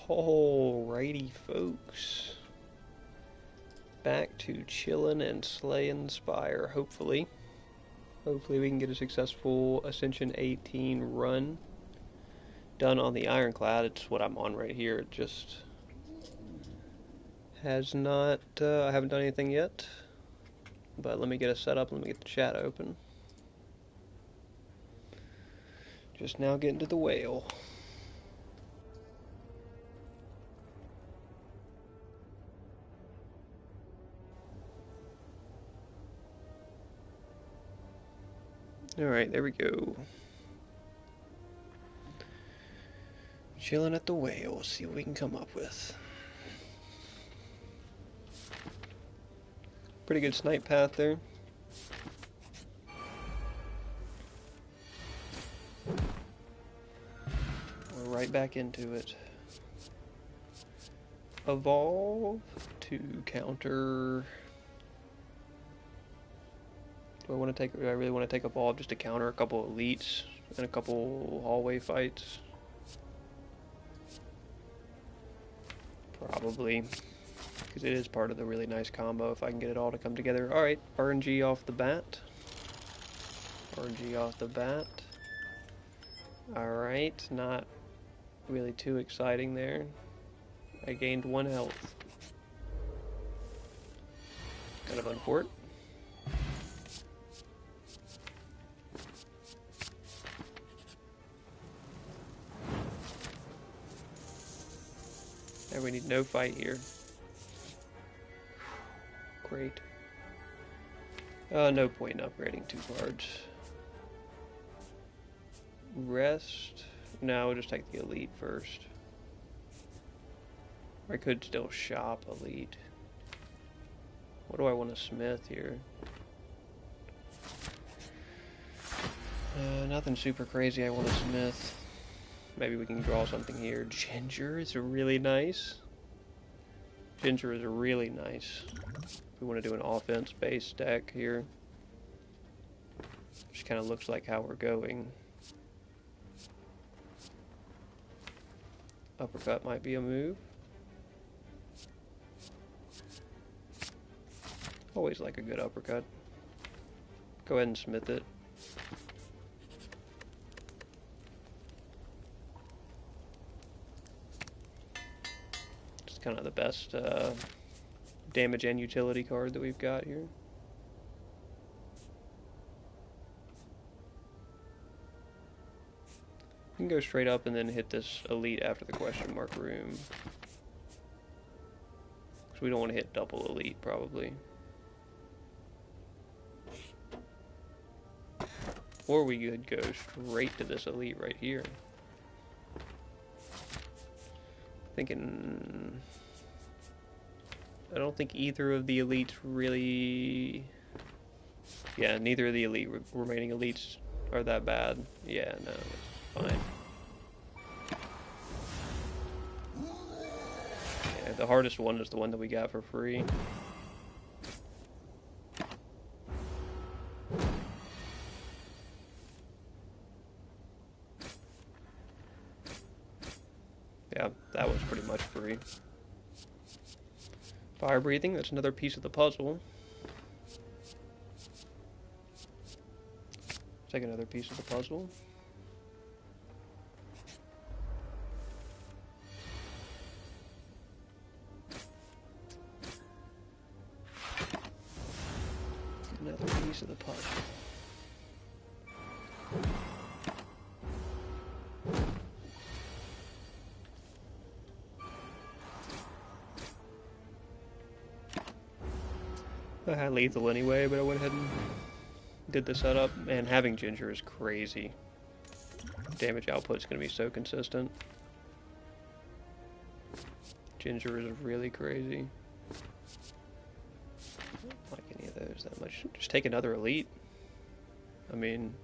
Alrighty, folks. Back to chillin' and slayin' Spire, hopefully. Hopefully we can get a successful Ascension 18 run done on the Ironclad. It's what I'm on right here. It just has not, I haven't done anything yet. But let me get a setup, let me get the chat open. Just now getting to the whale. Alright, there we go. Chilling at the whale, see what we can come up with. Pretty good snipe path there. We're right back into it. Evolve to counter. Do I really want to take Evolve just to counter a couple of elites and a couple hallway fights? Probably, because it is part of the really nice combo if I can get it all to come together. Alright, RNG off the bat. RNG off the bat. Alright, not really too exciting there. I gained 1 health. Kind of unfortunate. And we need no fight here. Great. No point in upgrading 2 cards. Rest. No, we'll just take the elite first. I could still shop elite. What do I want to smith here? Nothing super crazy I want to smith. Maybe we can draw something here. Ginger is really nice. Ginger is really nice. We want to do an offense-based deck here. Just kind of looks like how we're going. Uppercut might be a move. Always like a good uppercut. Go ahead and smith it. It's kind of the best damage and utility card that we've got here. You can go straight up and then hit this elite after the question mark room. Because we don't want to hit double elite, probably. Or we could go straight to this elite right here. Thinking... I don't think either of the elites really... Yeah, neither of the remaining elites are that bad. Yeah, no, it's fine. Yeah, the hardest one is the one that we got for free. Yeah, that was pretty much free. Fire breathing, that's another piece of the puzzle. Take another piece of the puzzle. Another piece of the puzzle. I had lethal anyway, but I went ahead and did the setup. Man, having Ginger is crazy. Damage output's gonna be so consistent. Ginger is really crazy. I don't like any of those that much. Just take another elite. I mean,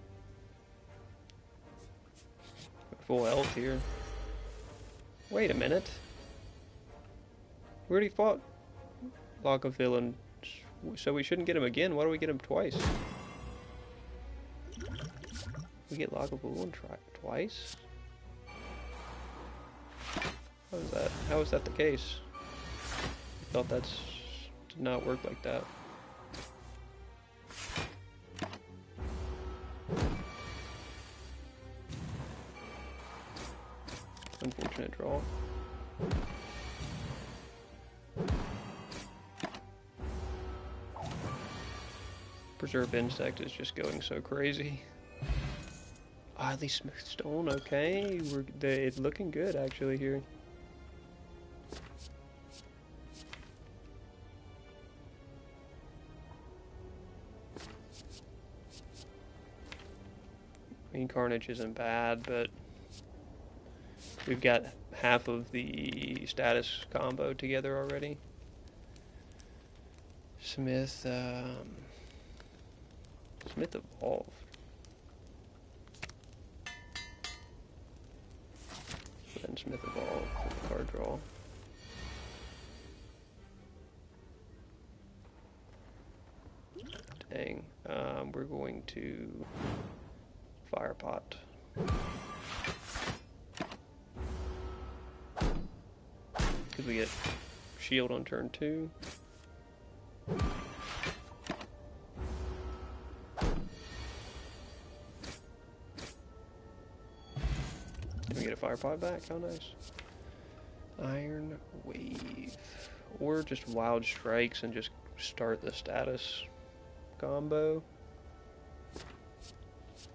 full health here. Wait a minute. We already fought Lock of Villain, so we shouldn't get him again. Why do we get him twice? We get Lock of Villain twice? How is that the case? I thought that's did not work like that. Unfortunate draw. Preserve Insect is just going so crazy. Oddly smooth stone, okay. It's looking good actually here. I mean, Carnage isn't bad, but we've got half of the status combo together already. Smith evolved. Then Smith evolved. Card draw. Dang. We're going to Fire Pot. Because we get shield on turn 2. And we get a Fire Pot back, how nice. Iron Wave. Or just Wild Strikes and just start the status combo.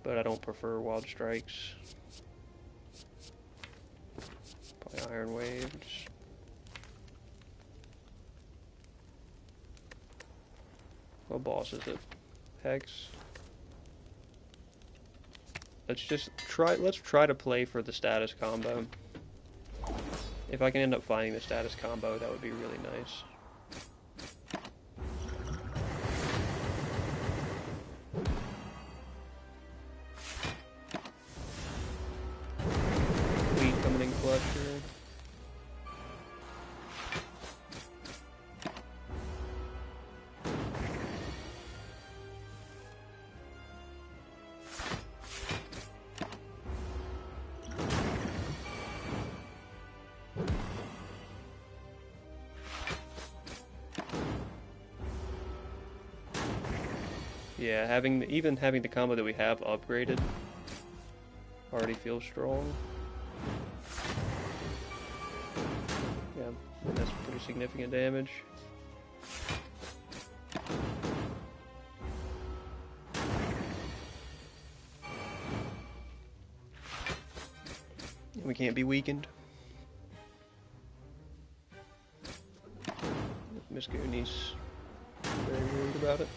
But I don't prefer Wild Strikes. Probably Iron Waves. What boss is it? Hex. Let's try to play for the status combo. If I can end up finding the status combo, that would be really nice. Fleet coming in clutch here. Yeah, even having the combo that we have upgraded already feels strong. Yeah, that's pretty significant damage. And we can't be weakened. Miss Goonies very worried about it.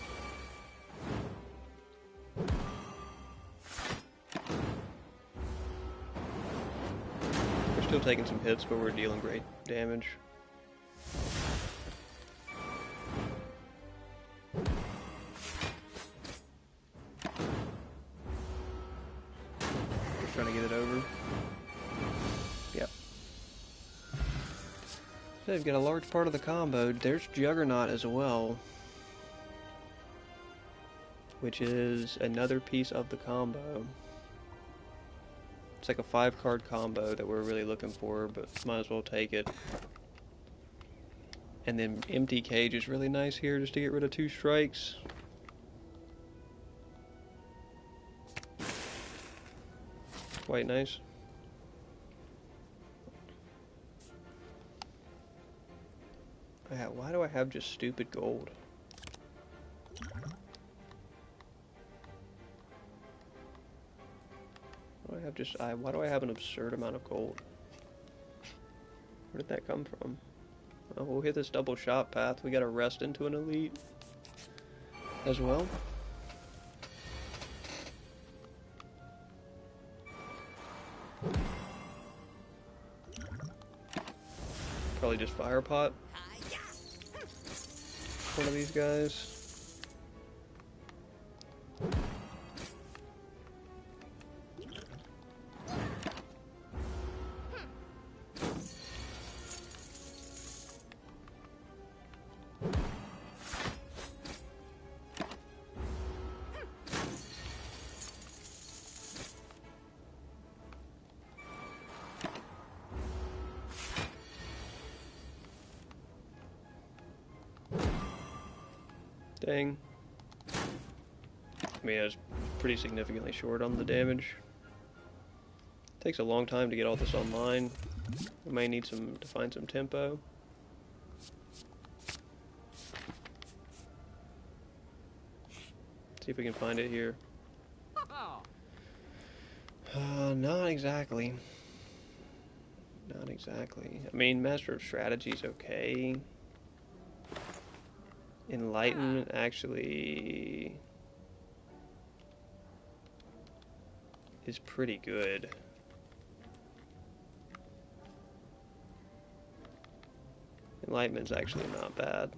Still taking some hits, but we're dealing great damage. Just trying to get it over. Yep. So they've got a large part of the combo. There's Juggernaut as well, which is another piece of the combo. It's like a 5-card combo that we're really looking for, but might as well take it. And then Empty Cage is really nice here just to get rid of 2 strikes. Quite nice. Why do I have just stupid gold? Why do I have an absurd amount of gold? Where did that come from? Oh, we'll hit this double shot path. We gotta rest into an elite as well. Probably just Fire Pot one of these guys. Dang. I mean, I was pretty significantly short on the damage. Takes a long time to get all this online. We may need to find some tempo. See if we can find it here. Not exactly. Not exactly. I mean, Master of Strategy's okay. Enlightenment actually is pretty good. Enlightenment's actually not bad.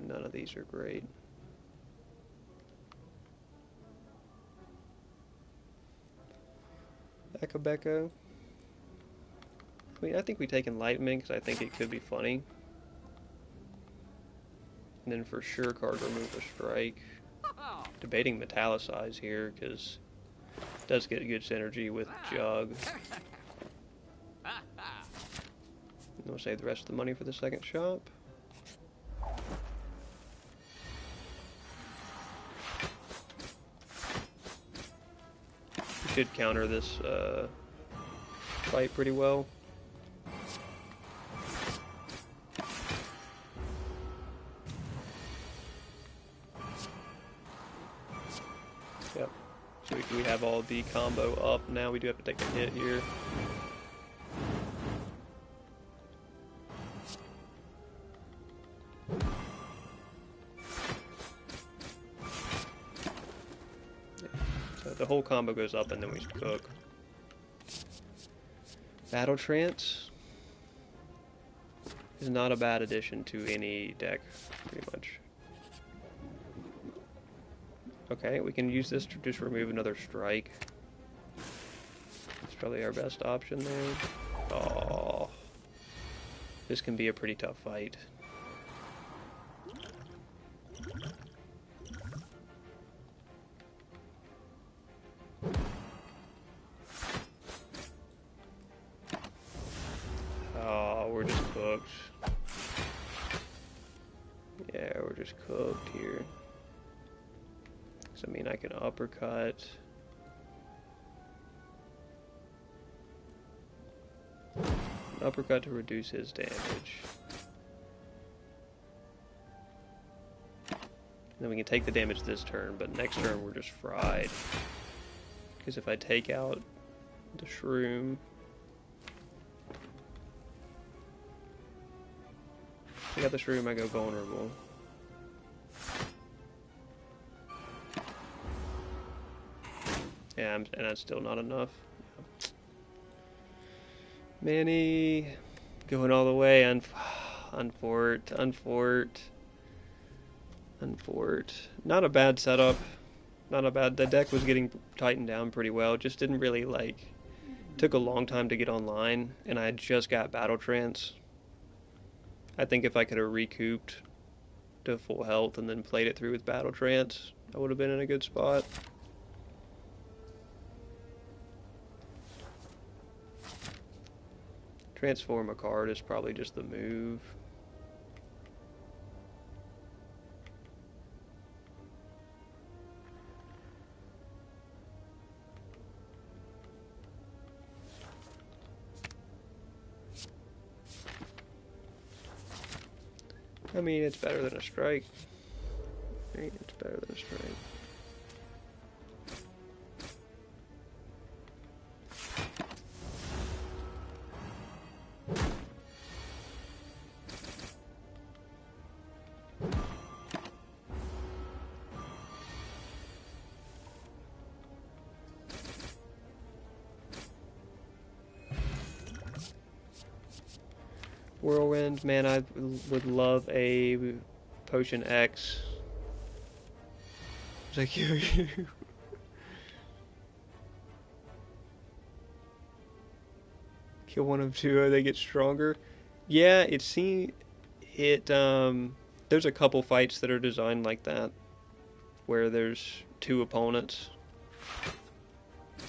None of these are great. Beko. I mean, I think we take Enlightenment because I think it could be funny. And then for sure card remove a strike. Debating Metallicize here because it does get good synergy with Jug. And we'll save the rest of the money for the second shop. We should counter this fight pretty well. Yep. So we have all the combo up. Now we do have to take a hit here. So the whole combo goes up and then we cook. Battle Trance is not a bad addition to any deck, pretty much. Okay, we can use this to just remove another strike. It's probably our best option there. Oh, this can be a pretty tough fight. Oh, we're just cooked. Yeah, we're just cooked here. So, I mean, I can uppercut. An uppercut to reduce his damage. Then we can take the damage this turn, but next turn we're just fried. Because if I take out the shroom, I got the shroom, I go vulnerable. Yeah, and that's still not enough. Manny, going all the way. Unfort. Not a bad setup. Not a bad. The deck was getting tightened down pretty well. It just didn't really took a long time to get online, and I had just got Battle Trance. I think if I could have recouped to full health and then played it through with Battle Trance, I would have been in a good spot. Transform a card is probably just the move. I mean, it's better than a strike. It's better than a strike. Whirlwind, man, I would love a Potion X. It's like you. Kill one of two, they get stronger. Yeah, there's a couple fights that are designed like that, where there's two opponents,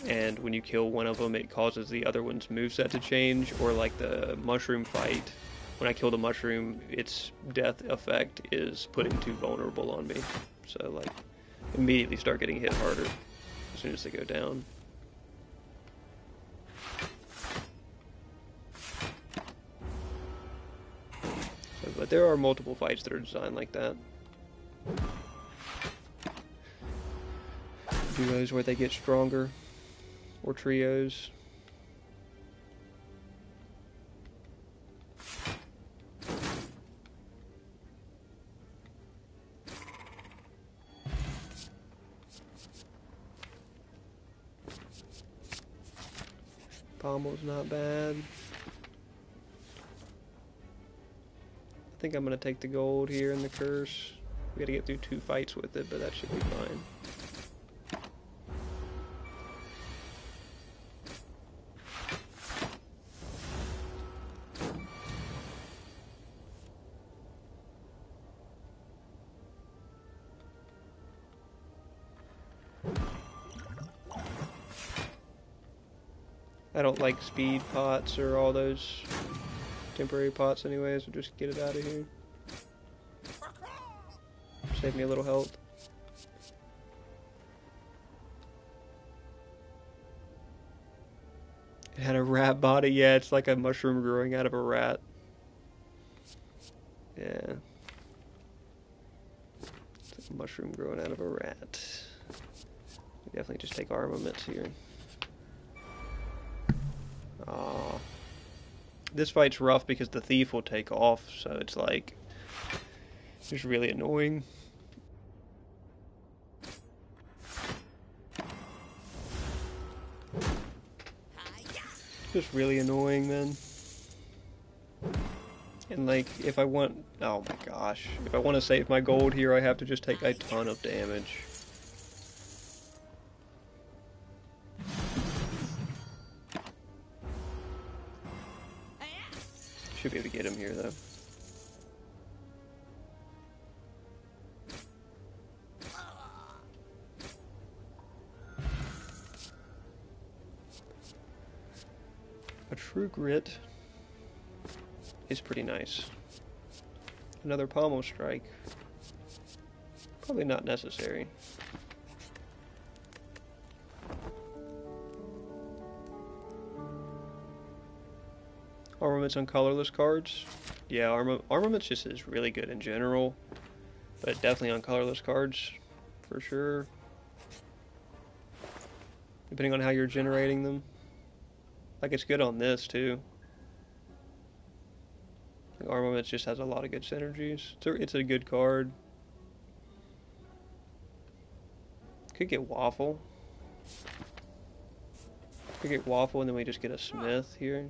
and when you kill one of them, it causes the other one's moveset to change, or like the mushroom fight. when I kill the mushroom, its death effect is putting 2 vulnerable on me. So, like, immediately start getting hit harder as soon as they go down. So, but there are multiple fights that are designed like that. Duos where they get stronger, or trios. Pommel's not bad. I think I'm going to take the gold here in the curse. We got to get through 2 fights with it, but that should be fine. I don't like speed pots or all those temporary pots anyway, so just get it out of here. Save me a little health. It had a rat body, yeah, it's like a mushroom growing out of a rat. Yeah. It's like a mushroom growing out of a rat. We definitely just take armaments here. Aw. This fight's rough because the thief will take off, so it's like just really annoying. Just really annoying, man. And like, if I want, oh my gosh, if I want to save my gold here, I have to just take a ton of damage. Should be able to get him here, though. A true grit is pretty nice. Another pommel strike. Probably not necessary. Armaments on colorless cards. Yeah, armaments just is really good in general, but definitely on colorless cards, for sure. Depending on how you're generating them. Like, it's good on this, too. Like, armaments just has a lot of good synergies. It's a good card. Could get Waffle. Could get Waffle and then we just get a Smith here.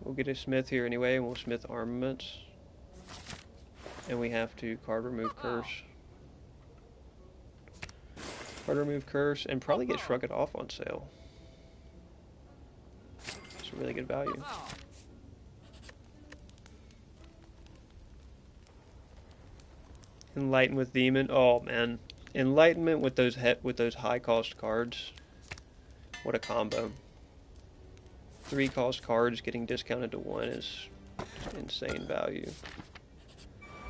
We'll get a Smith here anyway, and we'll Smith armaments. And we have to card remove curse. Card remove curse, and probably get Shrug It Off on sale. It's a really good value. Enlighten with Demon. Oh man, Enlightenment with those high cost cards. What a combo. 3 cost cards getting discounted to 1 is insane value.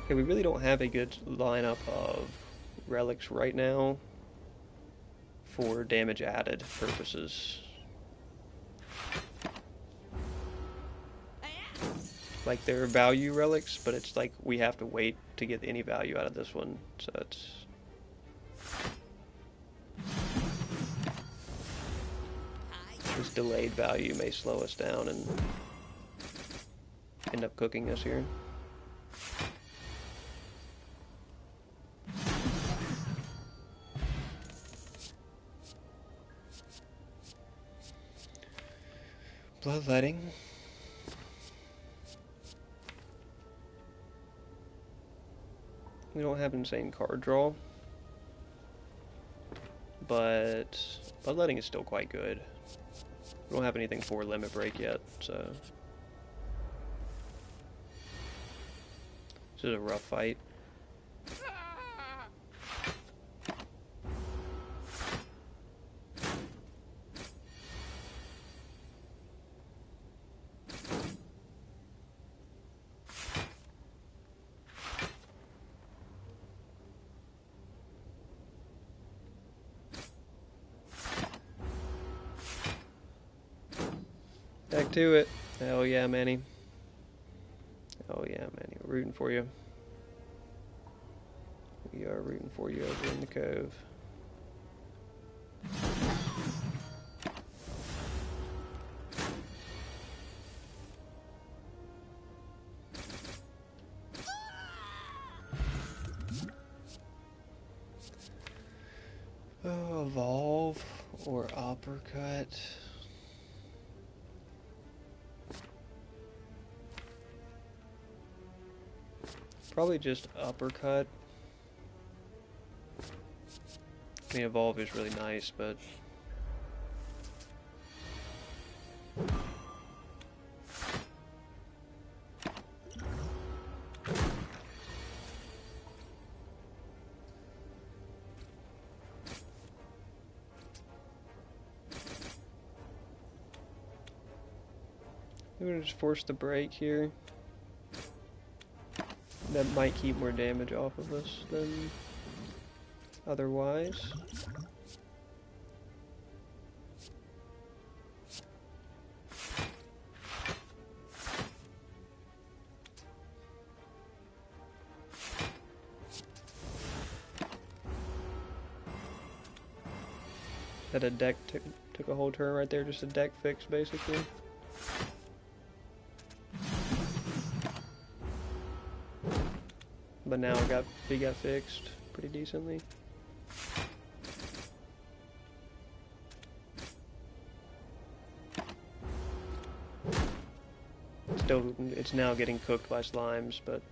Okay, we really don't have a good lineup of relics right now for damage added purposes. Like, they're value relics, but it's like we have to wait to get any value out of this one, so it's... This delayed value may slow us down and end up cooking us here. Bloodletting. We don't have insane card draw, but Bloodletting is still quite good. We don't have anything for Limit Break yet, so this is a rough fight. Back to it. Hell yeah, Manny. Hell yeah, Manny. We're rooting for you. We are rooting for you over in the cove. Oh, evolve or uppercut. Probably just uppercut. I mean, evolve is really nice, but we're gonna just force the break here. That might keep more damage off of us than otherwise. That a deck took a whole turn right there, just a deck fix basically. But now he got fixed pretty decently. Still, it's now getting cooked by slimes, but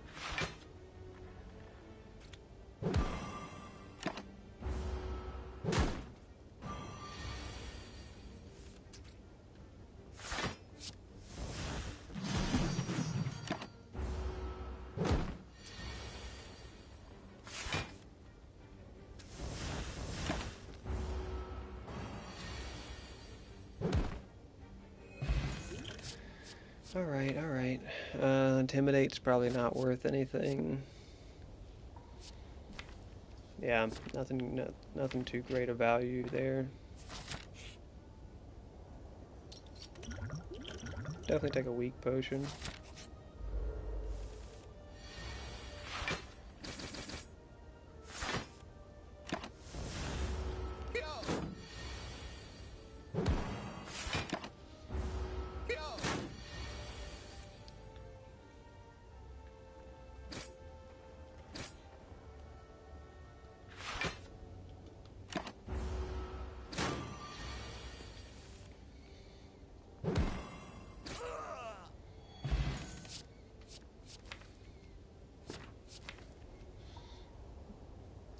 alright, alright. Intimidate's probably not worth anything. Yeah, nothing too great a value there. Definitely take a weak potion.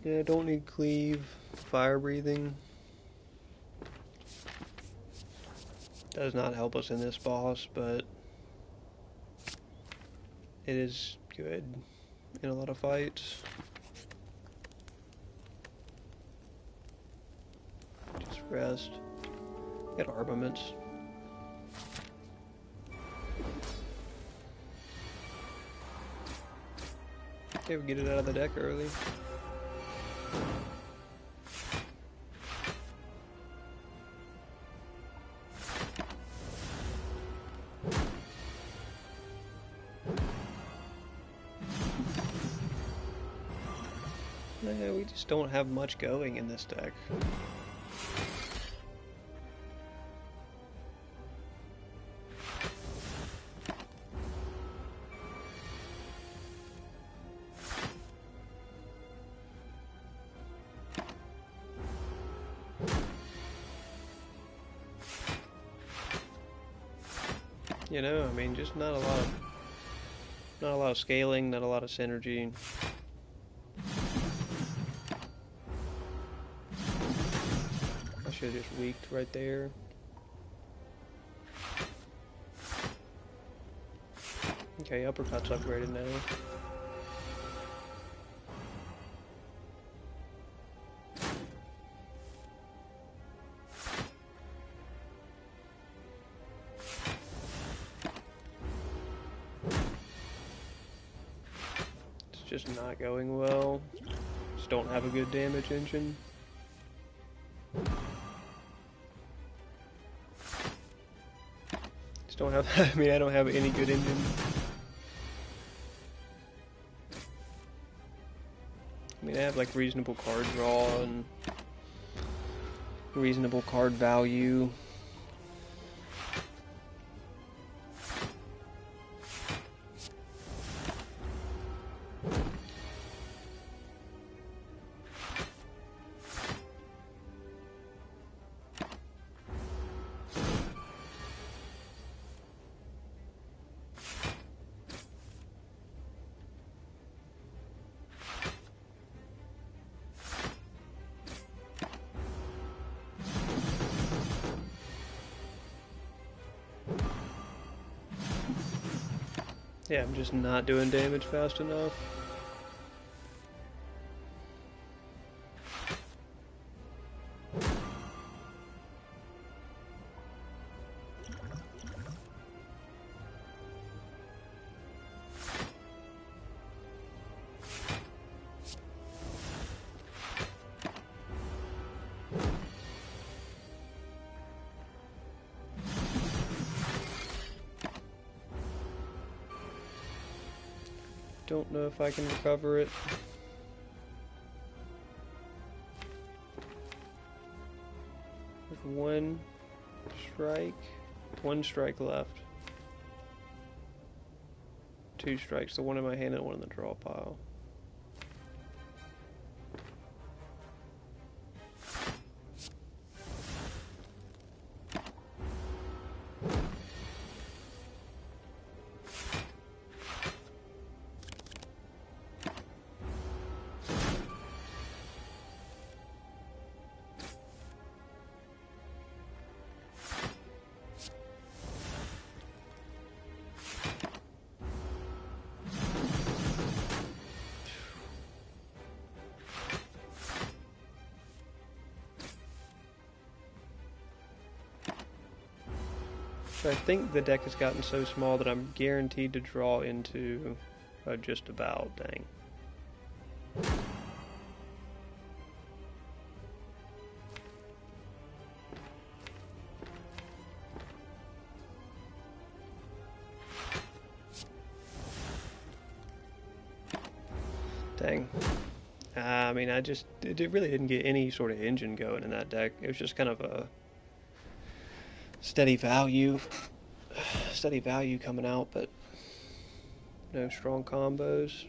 Yeah, don't need cleave. Fire breathing does not help us in this boss, but it is good in a lot of fights. Just rest. Get armaments. Okay, we get it out of the deck early. We just don't have much going in this deck. You know, I mean, just not a lot of scaling, not a lot of synergy. I should have just weaked right there. Okay, uppercut's upgraded now. Just not going well. Just don't have a good damage engine. Just don't have. I mean, I don't have any good engine. I mean, I have like reasonable card draw and reasonable card value. Yeah, I'm just not doing damage fast enough. Don't know if I can recover it. With one strike left. 2 strikes, the one in my hand and one in the draw pile. So I think the deck has gotten so small that I'm guaranteed to draw into just about, dang. Dang. I mean, it really didn't get any sort of engine going in that deck. It was just kind of a steady value coming out, but no strong combos.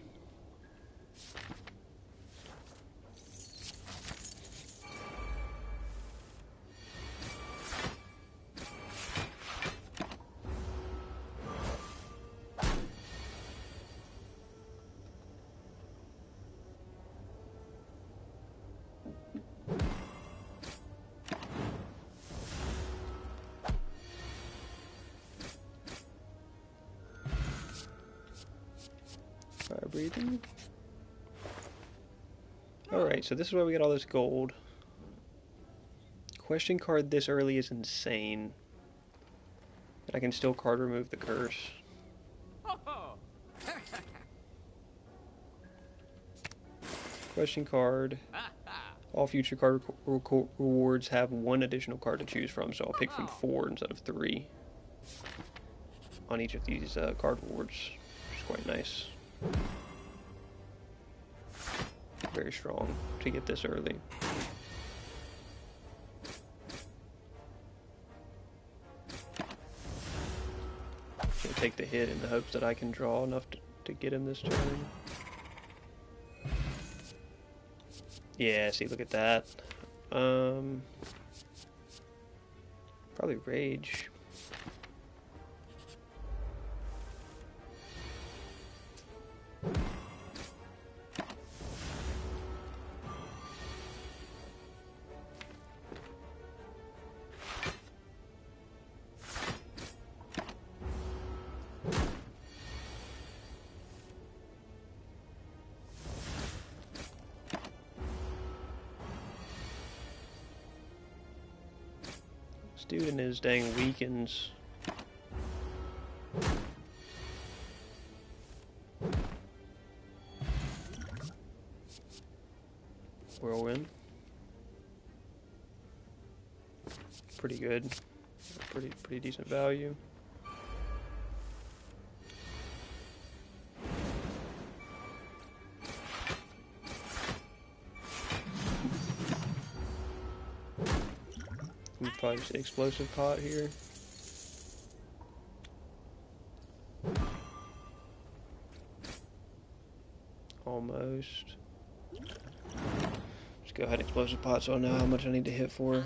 Fire breathing. Alright, so this is where we get all this gold. Question card this early is insane. I can still card remove the curse. Question card. All future card rewards have 1 additional card to choose from, so I'll pick from 4 instead of 3 on each of these card rewards, which is quite nice. Very strong to get this early. I'll take the hit in the hopes that I can draw enough to get him this turn. Yeah, see, look at that. Probably Rage. This dude and his dang weakens. Whirlwind. Pretty good. Pretty decent value. can probably just explosive pot here. Almost. Just go ahead and explosive pot so I know how much I need to hit for.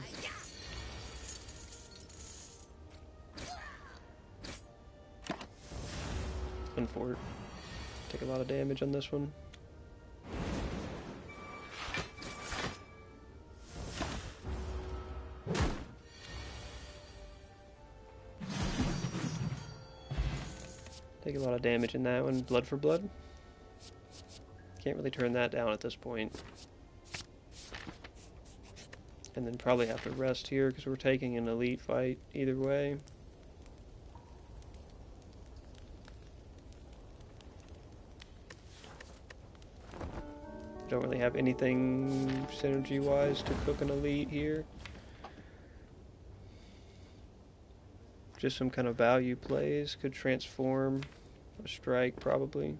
And for it. Take a lot of damage on this one. Take a lot of damage in that one. Blood for blood. Can't really turn that down at this point. And then probably have to rest here because we're taking an elite fight either way. Don't really have anything synergy-wise to cook an elite here. Just some kind of value plays. Could transform a strike probably.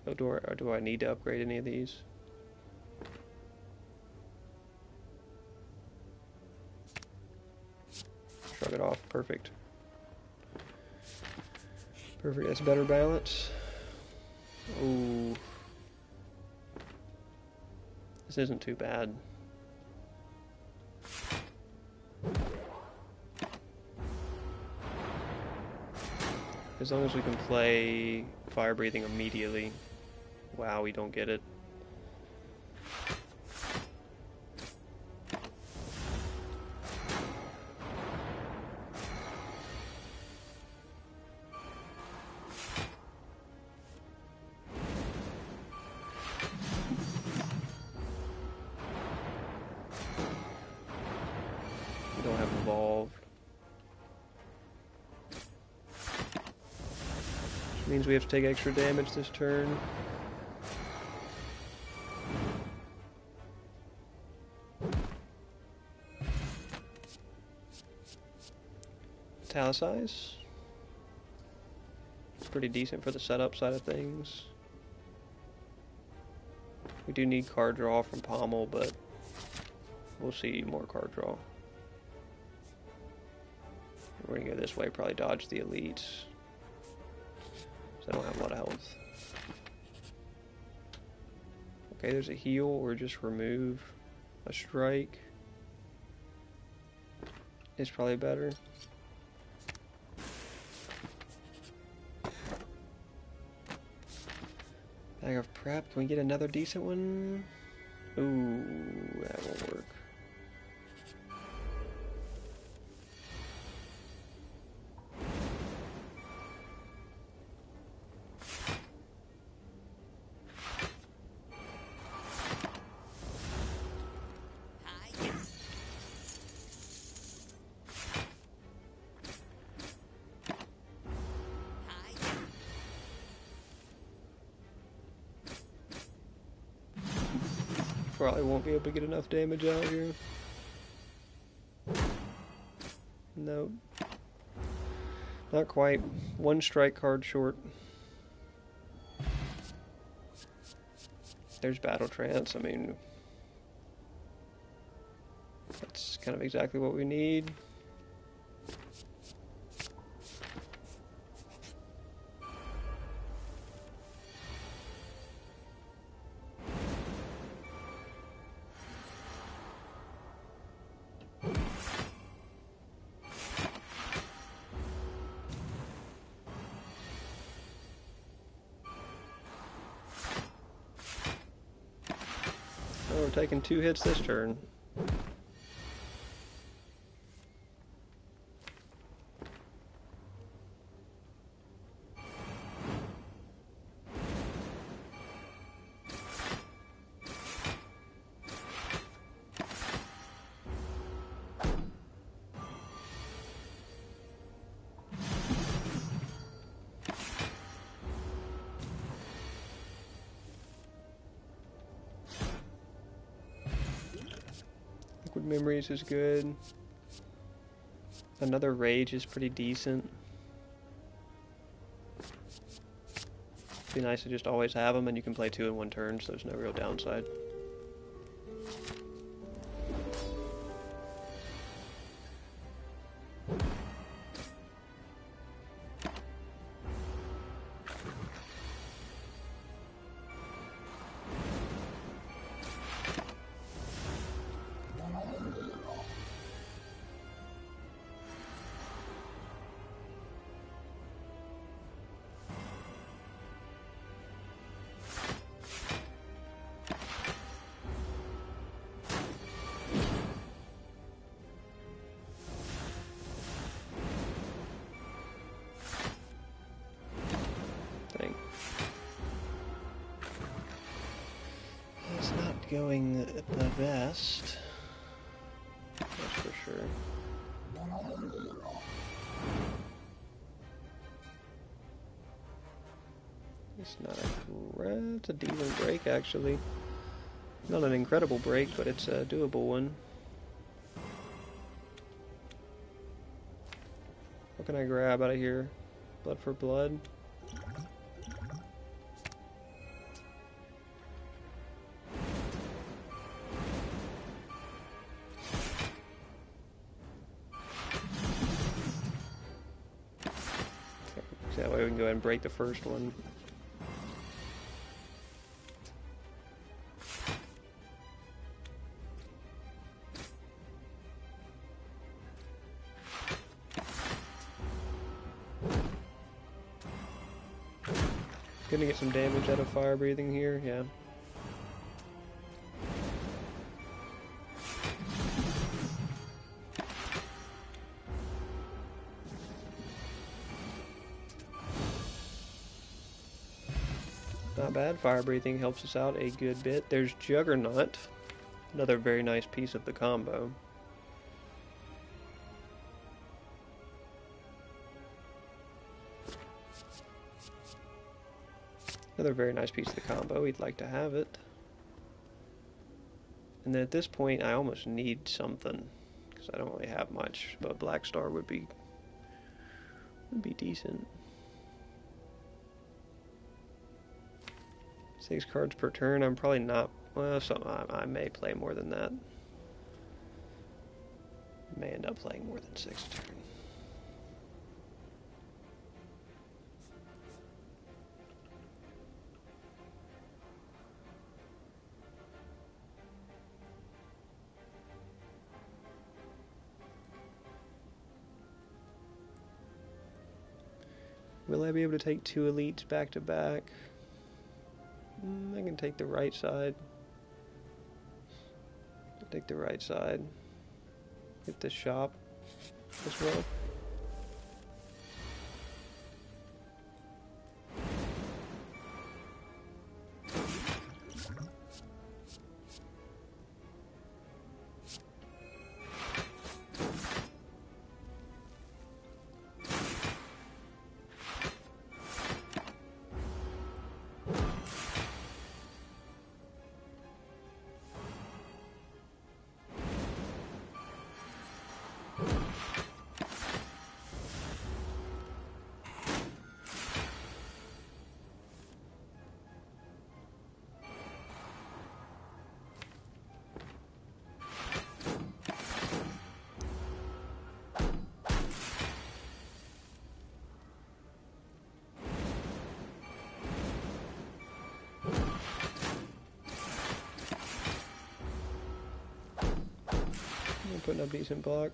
Oh, do I need to upgrade any of these? Shrug it off. Perfect. Perfect. That's better balance. Ooh. This isn't too bad. As long as we can play fire breathing immediately. Wow, we don't get it. We don't have evolved. Which means we have to take extra damage this turn. Italicize. It's pretty decent for the setup side of things. We do need card draw from Pommel, but we'll see more card draw. We're gonna go this way, probably dodge the elites. So I don't have a lot of health. Okay, there's a heal, or just remove a strike. It's probably better. Bag of prep, can we get another decent one? Ooh, that won't work. Probably won't be able to get enough damage out here. Nope. Not quite. One strike card short. There's Battle Trance. I mean, that's kind of exactly what we need. Oh, we're taking 2 hits this turn. Liquid Memories is good. Another Rage is pretty decent. It'd be nice to just always have them, and you can play 2 in 1 turn, so there's no real downside. going the best. That's for sure. It's not it's a decent break, actually. Not an incredible break, but it's a doable one. What can I grab out of here? Blood for blood? So that way we can go ahead and break the first one. Gonna get some damage out of fire breathing here, yeah. Not bad, fire breathing helps us out a good bit. There's Juggernaut, another very nice piece of the combo. Another very nice piece of the combo, we'd like to have it. And then at this point I almost need something, because I don't really have much, but Black Star would be decent. 6 cards per turn, I'm probably not, well, I may play more than that. May end up playing more than 6 a turn. Will I be able to take 2 elites back to back? I can take the right side. I'll take the right side. Hit the shop as well. Putting up decent block.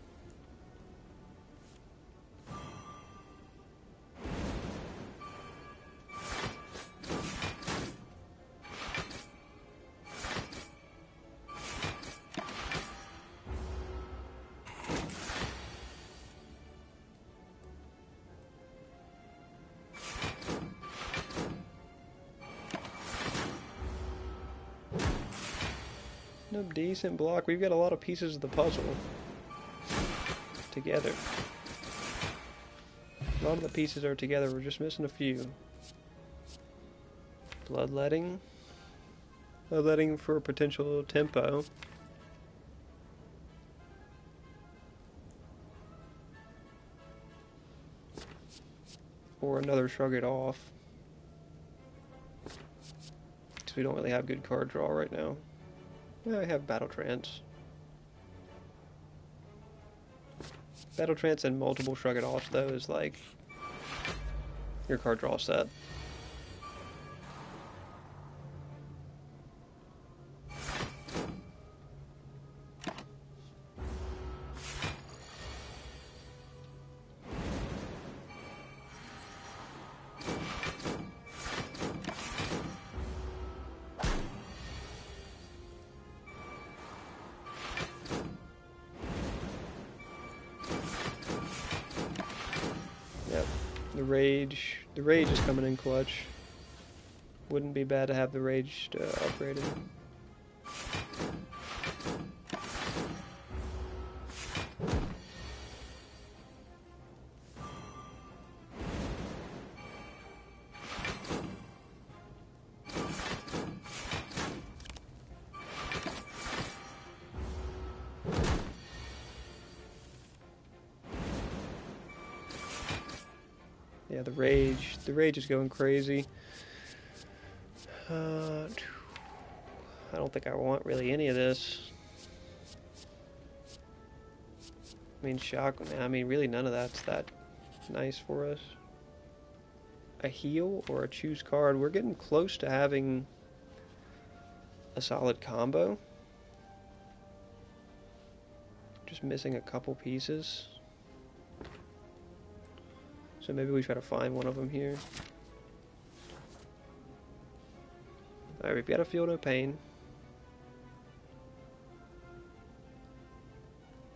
No decent block. We've got a lot of pieces of the puzzle together. A lot of the pieces are together, we're just missing a few. Bloodletting. Bloodletting for potential tempo. Or another Shrug It Off. Because we don't really have good card draw right now. Yeah, I have Battle Trance. Battle Trance and multiple Shrug It Offs, though, is like your card draw set. The Rage is coming in clutch. Wouldn't be bad to have the Rage upgraded. Yeah, the rage is going crazy. I don't think I want really any of this. I mean, shock. I mean, really, none of that's that nice for us. A heal or a choose card. We're getting close to having a solid combo. Just missing a couple pieces. So maybe we try to find one of them here. Alright, we've got a Feel No Pain.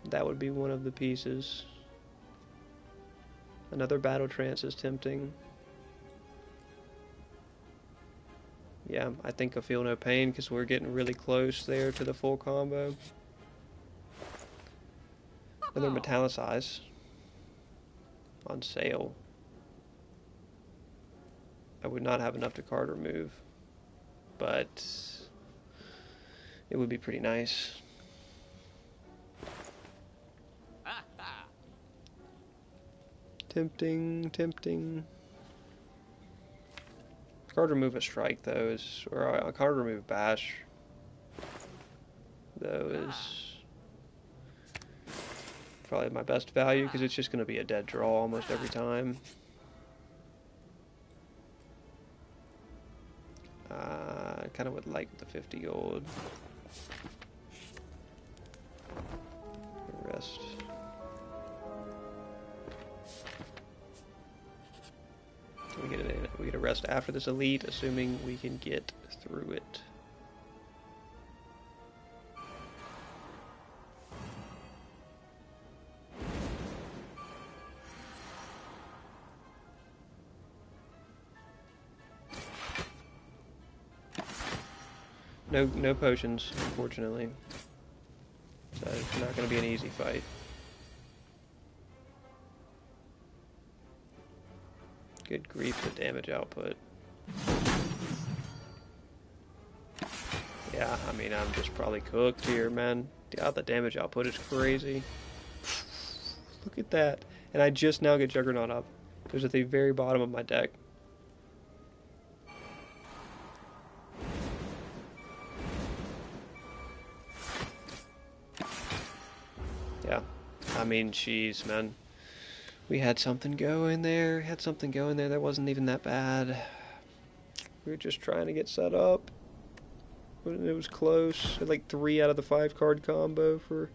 That would be one of the pieces. Another Battle Trance is tempting. Yeah, I think a Feel No Pain because we're getting really close there to the full combo. Another Metallicize on sale. I would not have enough to card remove, but it would be pretty nice. Tempting, tempting. Card remove a strike though is, or a card remove bash though is probably my best value because it's just going to be a dead draw almost every time. I kind of would like the 50 gold. Rest. We get a rest after this elite, assuming we can get through it. No potions, unfortunately. So it's not going to be an easy fight. Good grief, the damage output. Yeah, I mean, I'm just probably cooked here, man. God, the damage output is crazy. Look at that. And I just now get Juggernaut up. It was at the very bottom of my deck. Yeah, I mean, jeez, man. We had something going there. That wasn't even that bad. We were just trying to get set up. But it was close. Had like 3 out of the 5 card combo for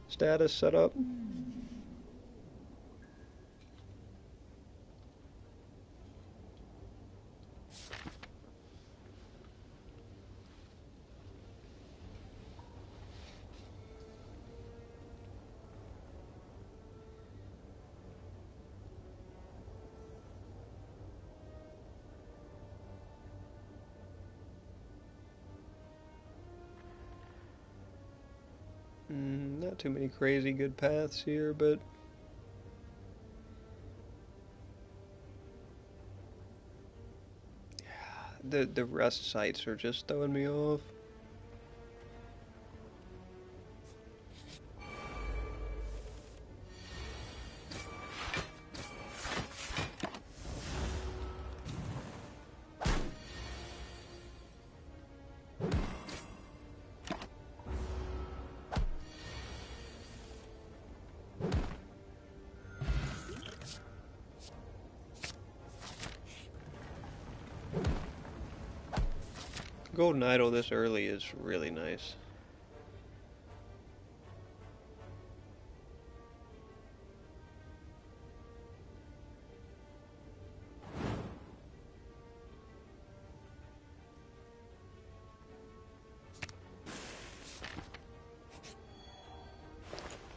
status set up. Not too many crazy good paths here, but the rest sites are just throwing me off. Golden Idol this early is really nice.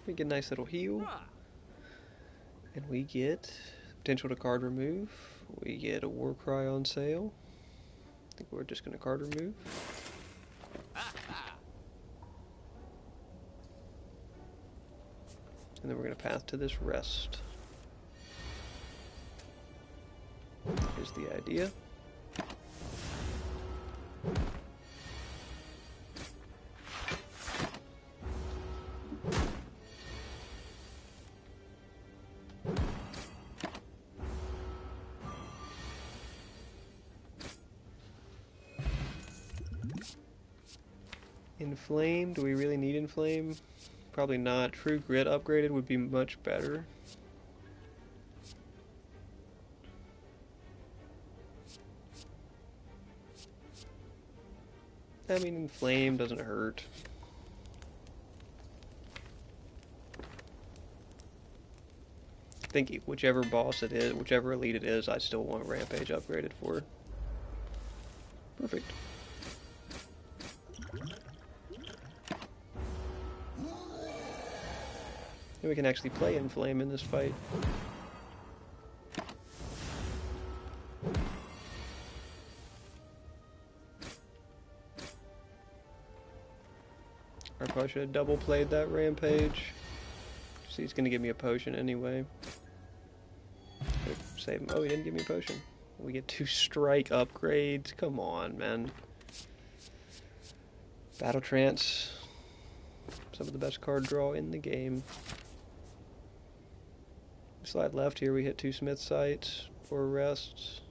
We get a nice little heal. And we get potential to card remove. We get a Warcry on sale. I think we're just going to card remove. And then we're going to path to this rest. Is the idea. Inflame, do we really need Inflame? Probably not. True Grit upgraded would be much better. I mean, Inflame doesn't hurt. I think whichever boss it is, whichever elite it is, I still want Rampage upgraded for. Perfect. And we can actually play Inflame in this fight. I probably should have double played that Rampage. See, he's gonna give me a potion anyway. Save him. Oh, he didn't give me a potion. We get 2 strike upgrades. Come on, man. Battle Trance. Some of the best card draw in the game. Slide left here, we hit 2 Smith sites for rests.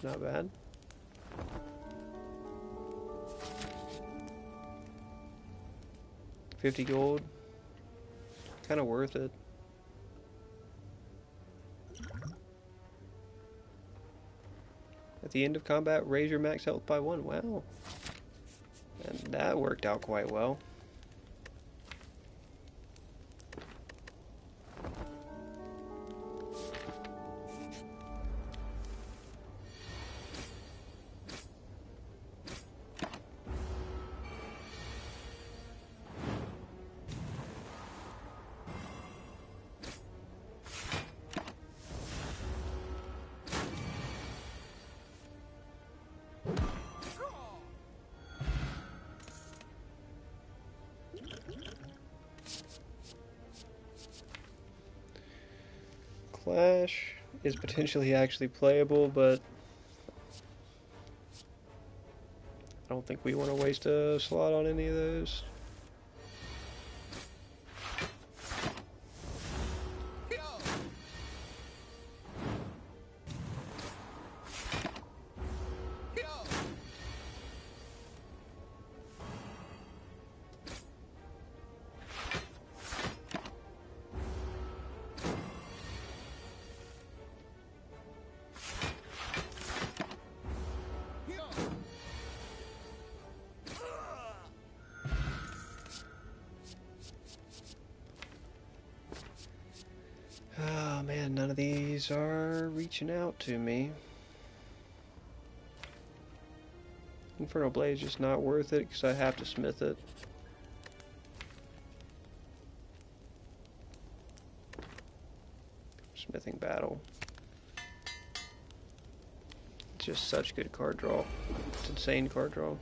Not bad. $50 gold. Kind of worth it. At the end of combat, raise your max health by 1. Wow. And that worked out quite well. Clash is potentially actually playable, but I don't think we want to waste a slot on any of those. Oh man, none of these are reaching out to me. Infernal Blade's just not worth it because I have to smith it. Smithing Battle. It's just such good card draw. It's insane card draw.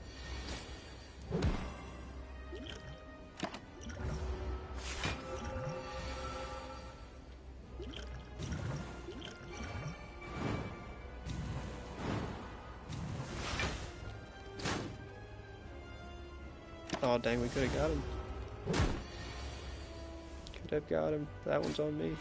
Oh dang, we could have got him. Could have got him. That one's on me.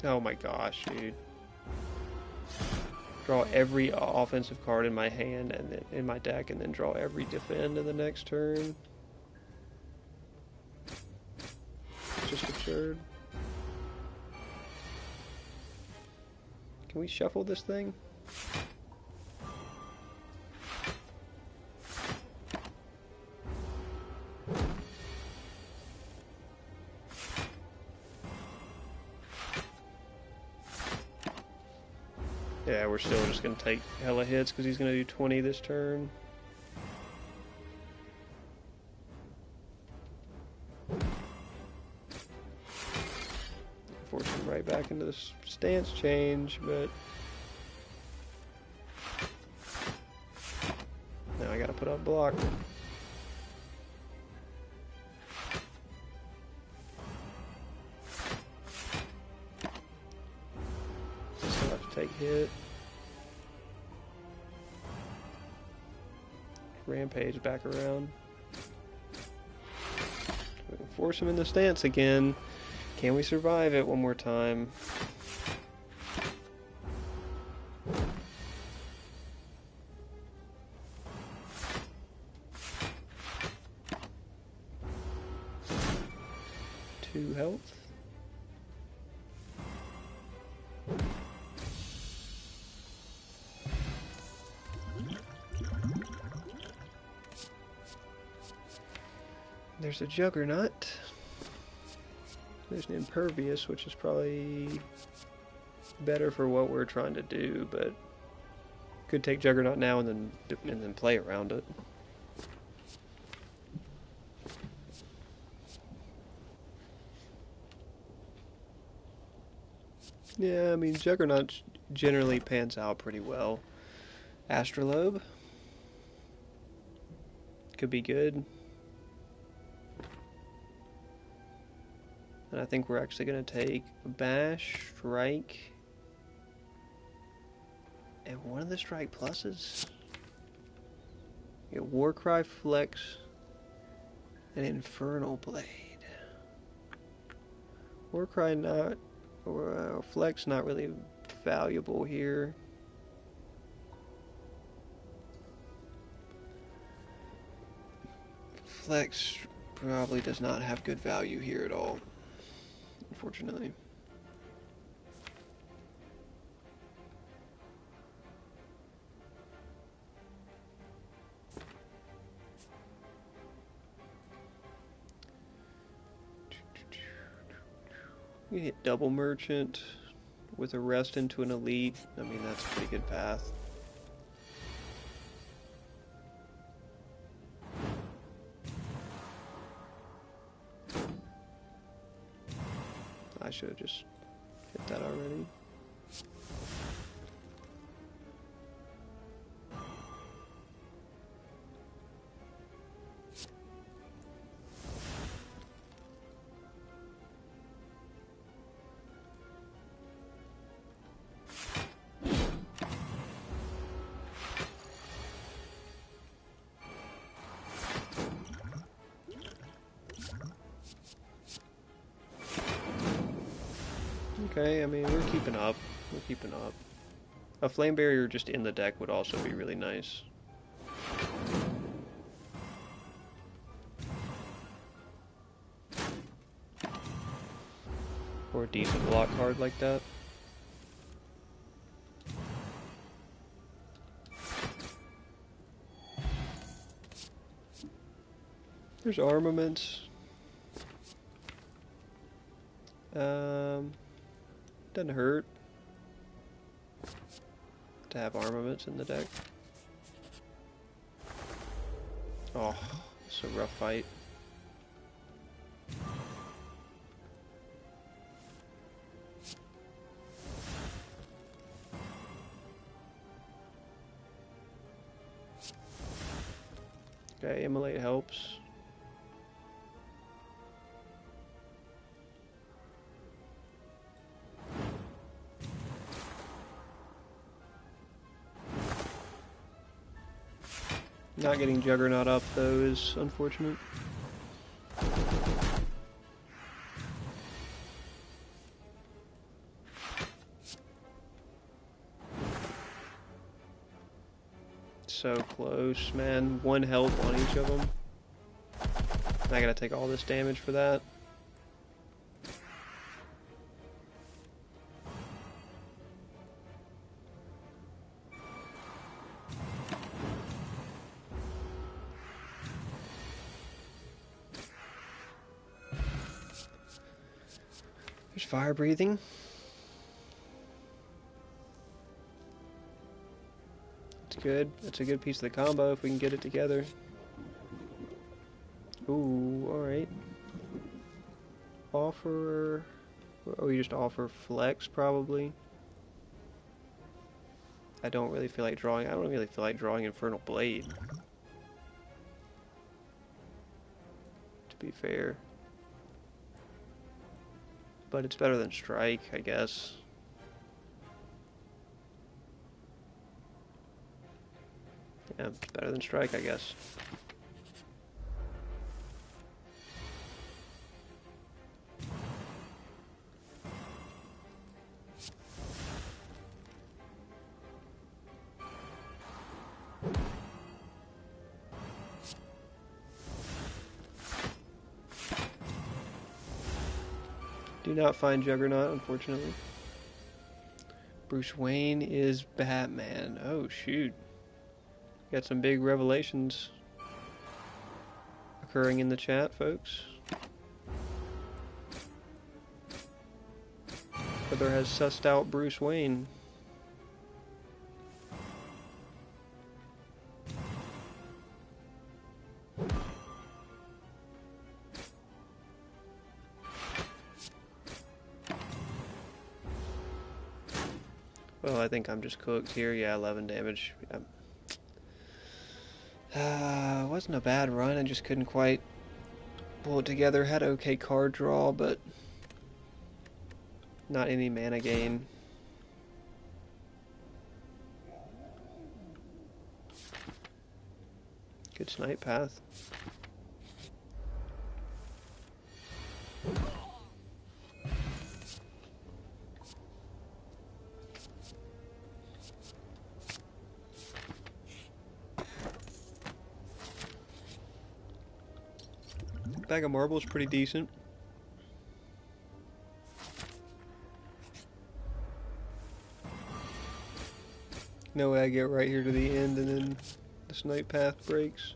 Oh my gosh, dude. Draw every offensive card in my hand and then in my deck and then draw every defend in the next turn. Just absurd. Can we shuffle this thing? Yeah, we're still just going to take hella hits because he's going to do 20 this turn. Force him right back into the stance change, but now I got to put up block. Still have to take hit. Rampage back around. We can force him in the stance again. Can we survive it one more time? Two health. There's a Juggernaut. There's an Impervious, which is probably better for what we're trying to do, but could take Juggernaut now and then play around it. Yeah, I mean, Juggernaut generally pans out pretty well. Astrolabe could be good. And I think we're actually going to take Bash, Strike, and one of the Strike Pluses. Get Warcry, Flex, and Infernal Blade. Warcry not, or Flex not really valuable here. Flex probably does not have good value here at all, unfortunately. You hit double merchant with a rest into an elite. I mean, that's a pretty good path. I should have just hit that already. Okay, I mean, we're keeping up. We're keeping up. A flame barrier just in the deck would also be really nice. Or a decent block card like that. There's armaments. Doesn't hurt to have armaments in the deck. Oh, it's a rough fight. Okay, Immolate helps. Not getting Juggernaut up, though, is unfortunate. So close, man. One health on each of them. I gotta take all this damage for that. There's fire breathing. It's good. It's a good piece of the combo if we can get it together. Ooh, alright. Offer... Oh, you just offer flex, probably. I don't really feel like drawing... I don't really feel like drawing Infernal Blade. To be fair. But it's better than Strike, I guess. Yeah, better than strike, I guess. Do not find Juggernaut, unfortunately. Bruce Wayne is Batman. Oh, shoot. Got some big revelations occurring in the chat, folks. Heather has sussed out Bruce Wayne. Well, I think I'm just cooked here. Yeah, 11 damage. Wasn't a bad run. I just couldn't quite pull it together. Had okay card draw, but not any mana gain. Good snipe path. Bag of marbles pretty decent. No way I get right here to the end and then the snipe path breaks.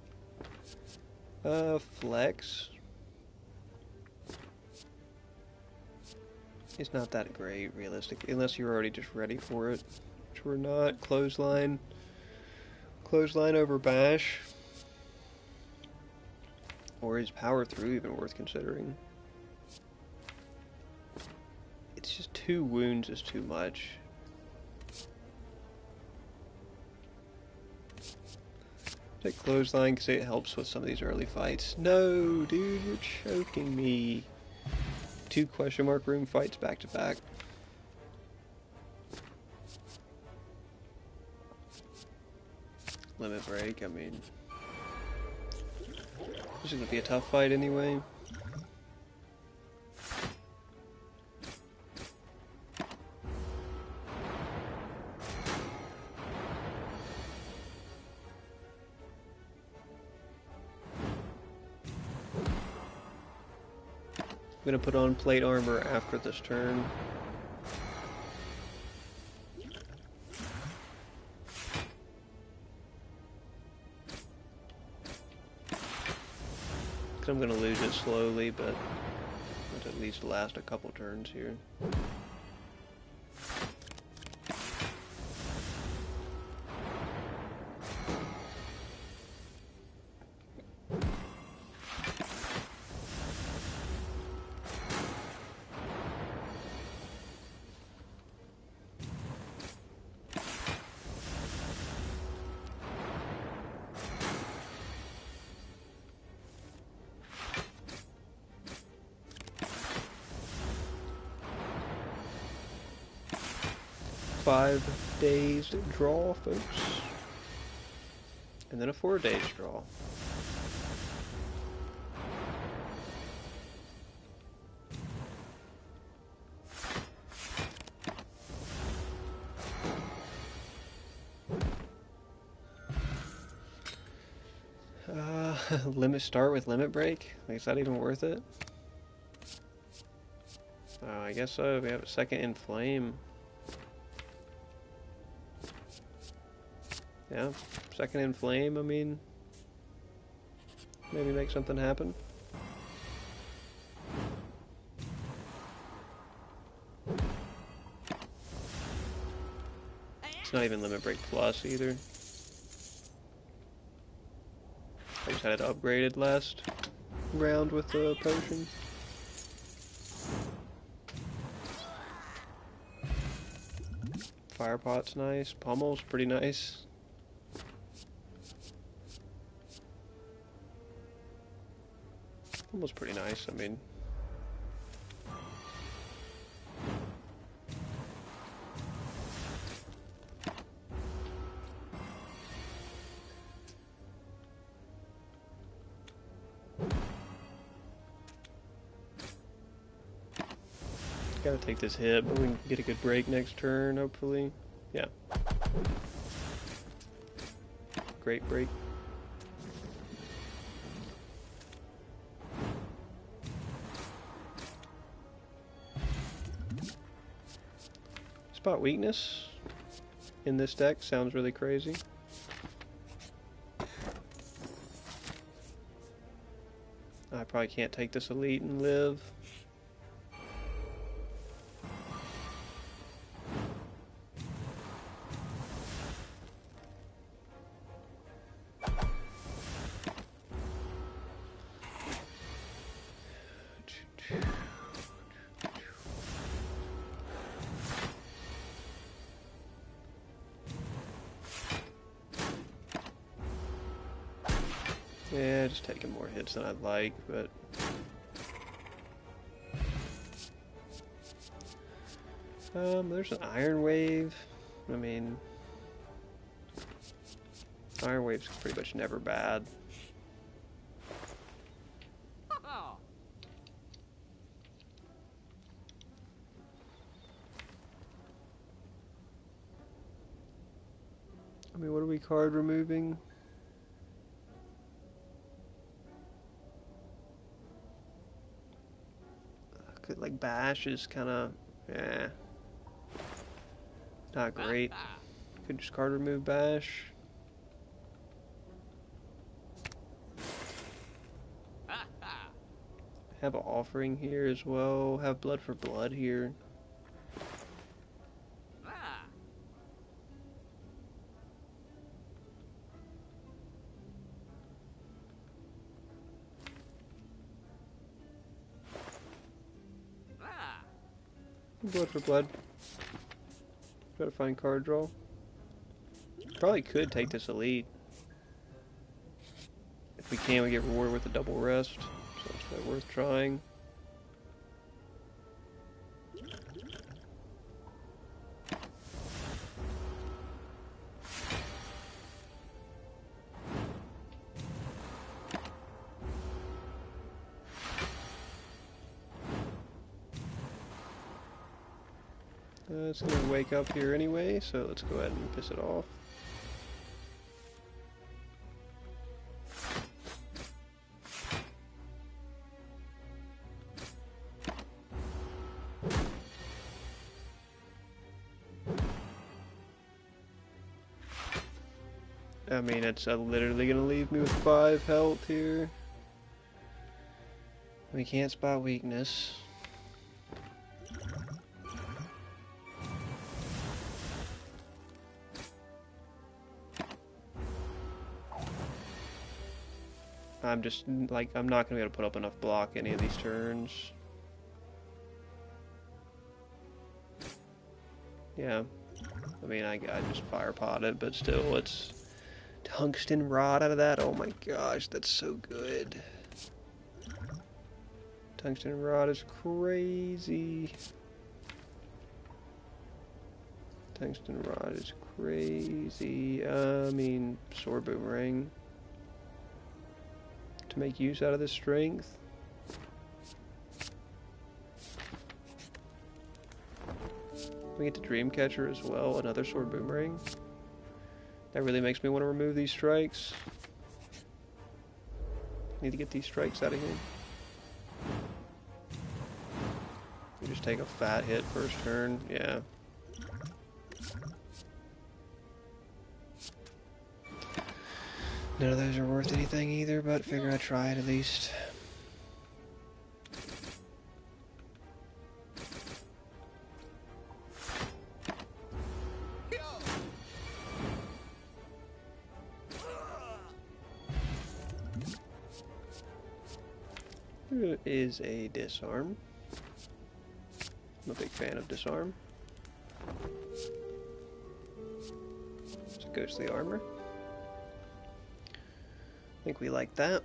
Flex. It's not that great, realistic, unless you're already just ready for it. Which we're not. Clothesline. Clothesline over bash. Or is power through even worth considering? It's just 2 wounds is too much. Take clothesline because it helps with some of these early fights. No, dude, you're choking me. 2 question mark room fights back to back. Limit break, I mean, this is gonna be a tough fight anyway. I'm gonna put on plate armor after this turn. I'm gonna lose it slowly, but let's at least last a couple turns here. Five days draw, folks. And then a 4 days draw. Start with limit break? Like, is that even worth it? I guess so. We have a second inflame. Yeah, second inflame, I mean, maybe make something happen. It's not even limit break plus either. I just had it upgraded last round with the potion. Firepot's nice. Pommel's pretty nice. Almost pretty nice, I mean. Gotta take this hit, but we can get a good break next turn, hopefully. Yeah. Great break. Spot weakness in this deck sounds really crazy. I probably can't take this elite and live. Yeah, just taking more hits than I'd like, but... there's an Iron Wave. I mean... Iron Wave's pretty much never bad. I mean, what are we card removing? Could, like, Bash is kind of, not great. Could just card remove Bash. Have an Offering here as well. Have Blood for Blood here. Blood for Blood. Try to find card draw. Probably could take this elite. If we can, we get rewarded with a double rest. So it's probably worth trying. It's gonna wake up here anyway, so let's go ahead and piss it off. I mean, it's literally gonna leave me with 5 health here. We can't spot weakness. I'm just, like, I'm not going to be able to put up enough block any of these turns. Yeah. I mean, I just fire pot it, but still, it's tungsten rod out of that. Oh my gosh, that's so good. Tungsten rod is crazy. Tungsten rod is crazy. I mean, sword boomerang. To make use out of this strength. We get the Dreamcatcher as well, another sword boomerang. That really makes me want to remove these strikes. Need to get these strikes out of here. We just take a fat hit first turn, yeah. None of those are worth anything either, but figure I'd try it at least. Here is a disarm. I'm a big fan of disarm. It's a ghostly armor. I think we like that.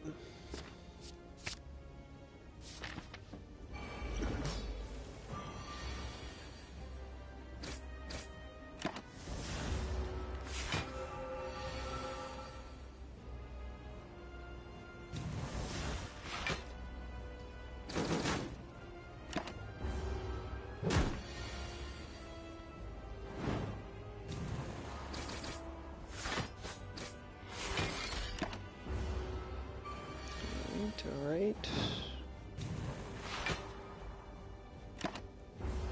Alright.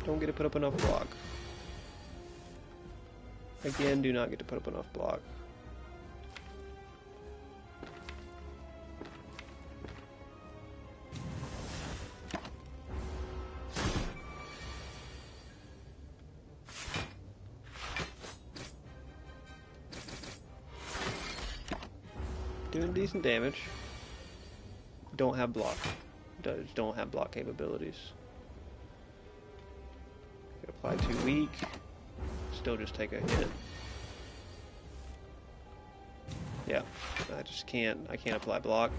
Don't get to put up enough block. Again, do not get to put up enough block. Doing decent damage. Don't have block. Don't have block capabilities. Could apply too weak. Still just take a hit. Yeah, I just can't. I can't apply block.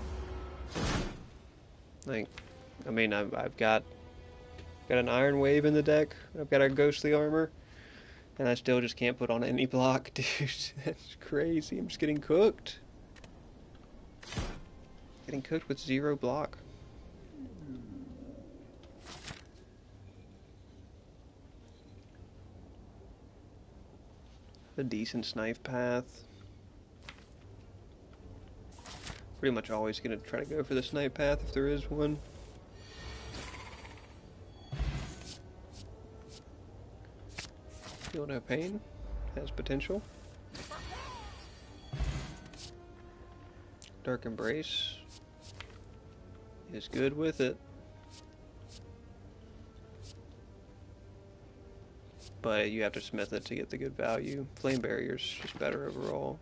Like, I mean, I've got an Iron Wave in the deck. I've got a Ghostly Armor, and I still just can't put on any block, dude. That's crazy. I'm just getting cooked. Getting cooked with 0 block. A decent snipe path. Pretty much always gonna try to go for the snipe path if there is one. Feel no pain. Has potential. Dark Embrace is good with it. But you have to smith it to get the good value. Flame Barrier's just better overall.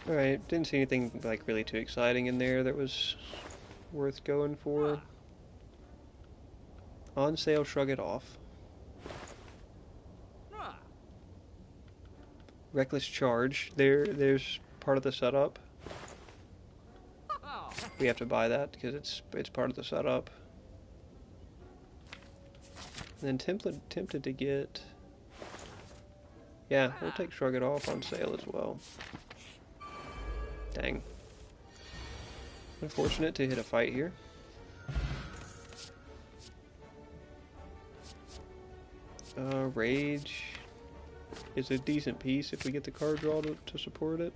Alright, didn't see anything like really too exciting in there that was worth going for. On sale, shrug it off. Reckless Charge. There's part of the setup. We have to buy that because it's part of the setup. And then tempted to get. Yeah, we'll take Shrug It Off on sale as well. Dang. Unfortunate to hit a fight here. Rage is a decent piece if we get the card draw to support it.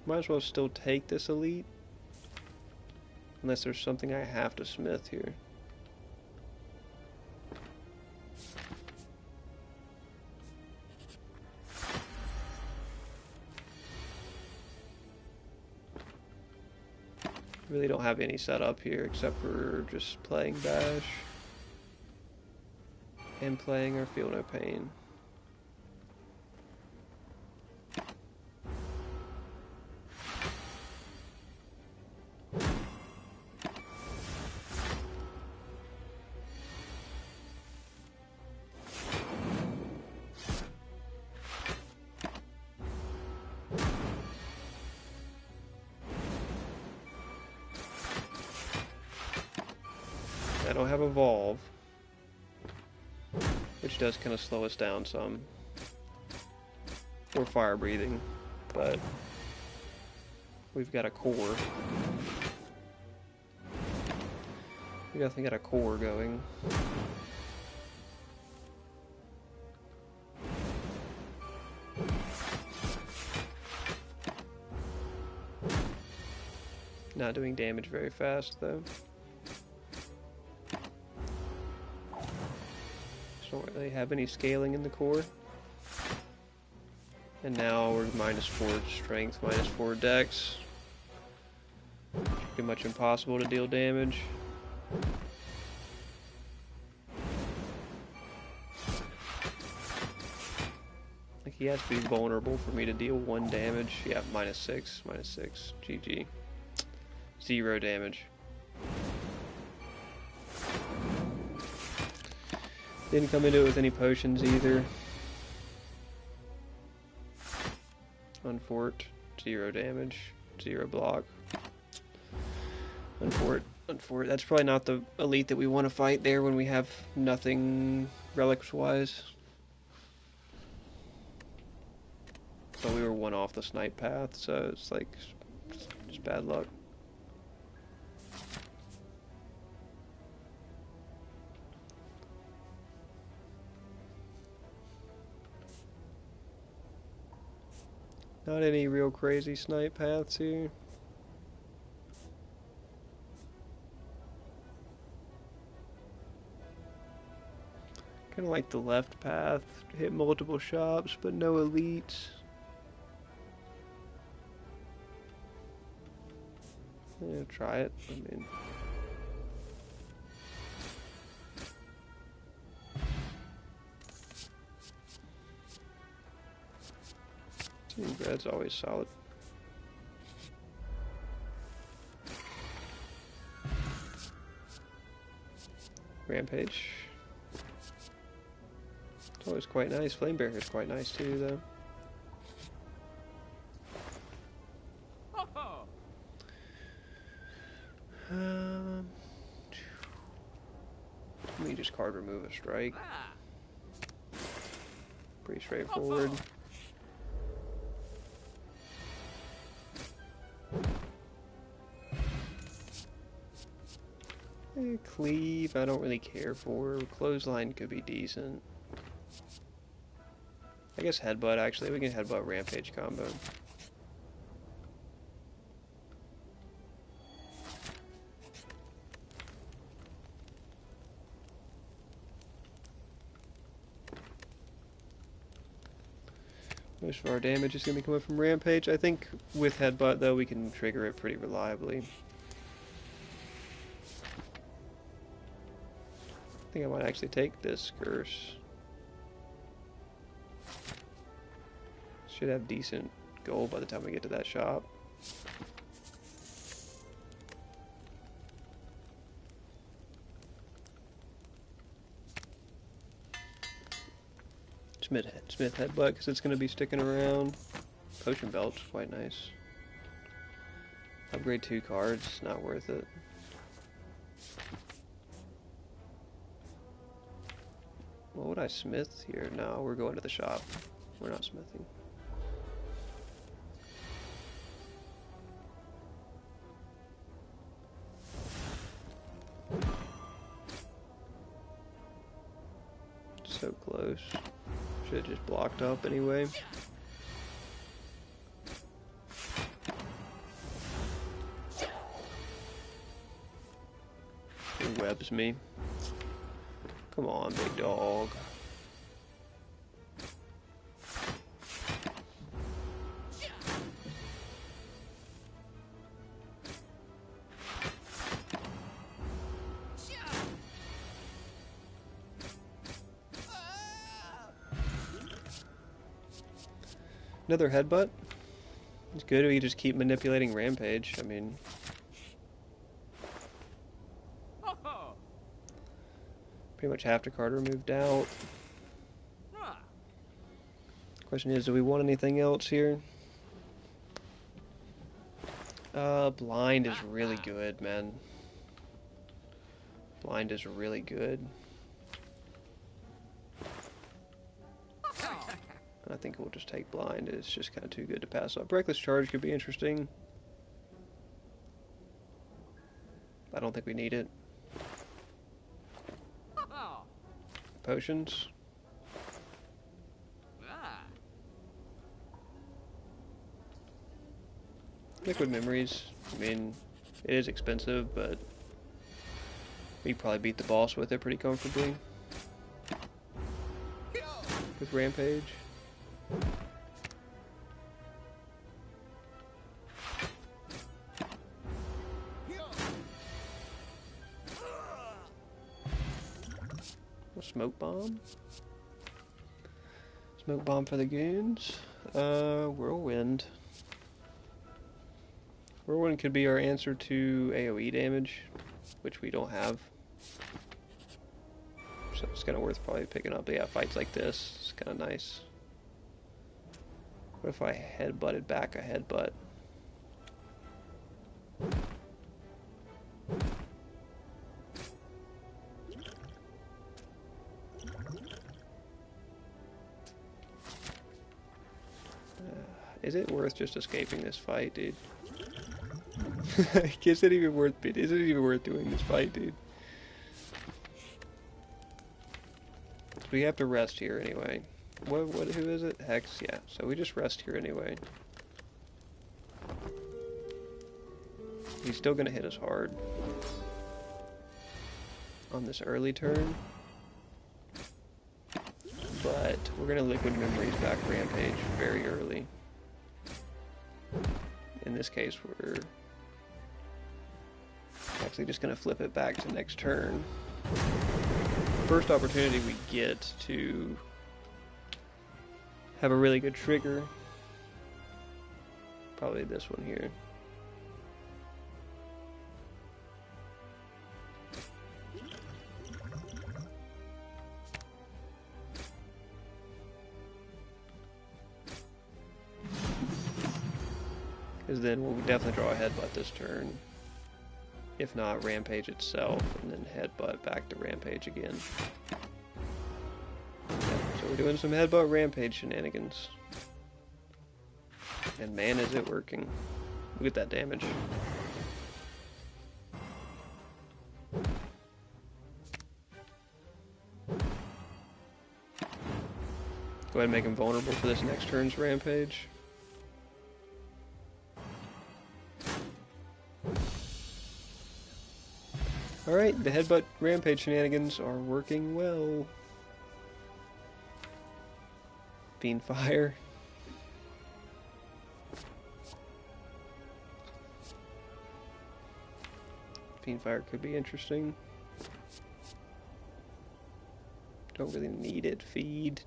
Might as well still take this elite. Unless there's something I have to smith here. Really don't have any setup here except for just playing Bash and playing our Feel No Pain. I don't have Evolve, which does kind of slow us down some. Or Fire Breathing, but we've got a core. We definitely got a core going. Not doing damage very fast though. Don't really have any scaling in the core. And now we're -4 strength, -4 dex. Pretty much impossible to deal damage. Like he has to be vulnerable for me to deal 1 damage. Yeah, -6, -6. GG. 0 damage. Didn't come into it with any potions either. Unfort, 0 damage, 0 block. Unfort. That's probably not the elite that we want to fight there when we have nothing relics wise. But we were one off the snipe path, so it's like just bad luck. Not any real crazy snipe paths here. Kind of like the left path, hit multiple shops, but no elites. Yeah, try it. I mean, team bread's always solid. Rampage. It's always quite nice. Flame Barrier's quite nice too, though. Let me just card remove a strike. Pretty straightforward. Cleave, I don't really care for. Clothesline could be decent. I guess headbutt, actually. We can headbutt Rampage combo. Most of our damage is going to be coming from Rampage. I think with headbutt, though, we can trigger it pretty reliably. I think I might actually take this curse. Should have decent gold by the time we get to that shop. Smith headbutt because it's going to be sticking around. Potion belt's quite nice. Upgrade 2 cards, not worth it. What would I smith here? No, we're going to the shop. We're not smithing. So close. Should have just blocked up anyway. He webs me. Come on, big dog. Another headbutt. It's good if you just keep manipulating Rampage. I mean, pretty much half the card removed out. Question is, do we want anything else here? Blind is really good, man. Blind is really good. I think we'll just take blind. It's just kind of too good to pass up. Reckless Charge could be interesting. I don't think we need it. Potions. Liquid Memories. I mean, it is expensive, but we probably beat the boss with it pretty comfortably. With Rampage. Smoke bomb. Smoke bomb for the goons. Whirlwind. Whirlwind could be our answer to AoE damage, which we don't have. So it's kind of worth probably picking up. But yeah, fights like this, it's kind of nice. What if I headbutted back a headbutt? Is it worth just escaping this fight, dude? Is it even worth doing this fight, dude? So we have to rest here anyway. Who is it? Hex, yeah. So we just rest here anyway. He's still gonna hit us hard on this early turn. But we're gonna Liquid Memories back Rampage very early. In this case, we're actually just gonna flip it back to next turn. First opportunity we get to have a really good trigger. Probably this one here. Because then we'll definitely draw a headbutt this turn. If not, Rampage itself, and then headbutt back to Rampage again. Yeah, so we're doing some headbutt Rampage shenanigans. And man, is it working. Look at that damage. Go ahead and make him vulnerable for this next turn's Rampage. Alright, the headbutt Rampage shenanigans are working well. Fiend Fire. Fiend Fire could be interesting. Don't really need it. Feed.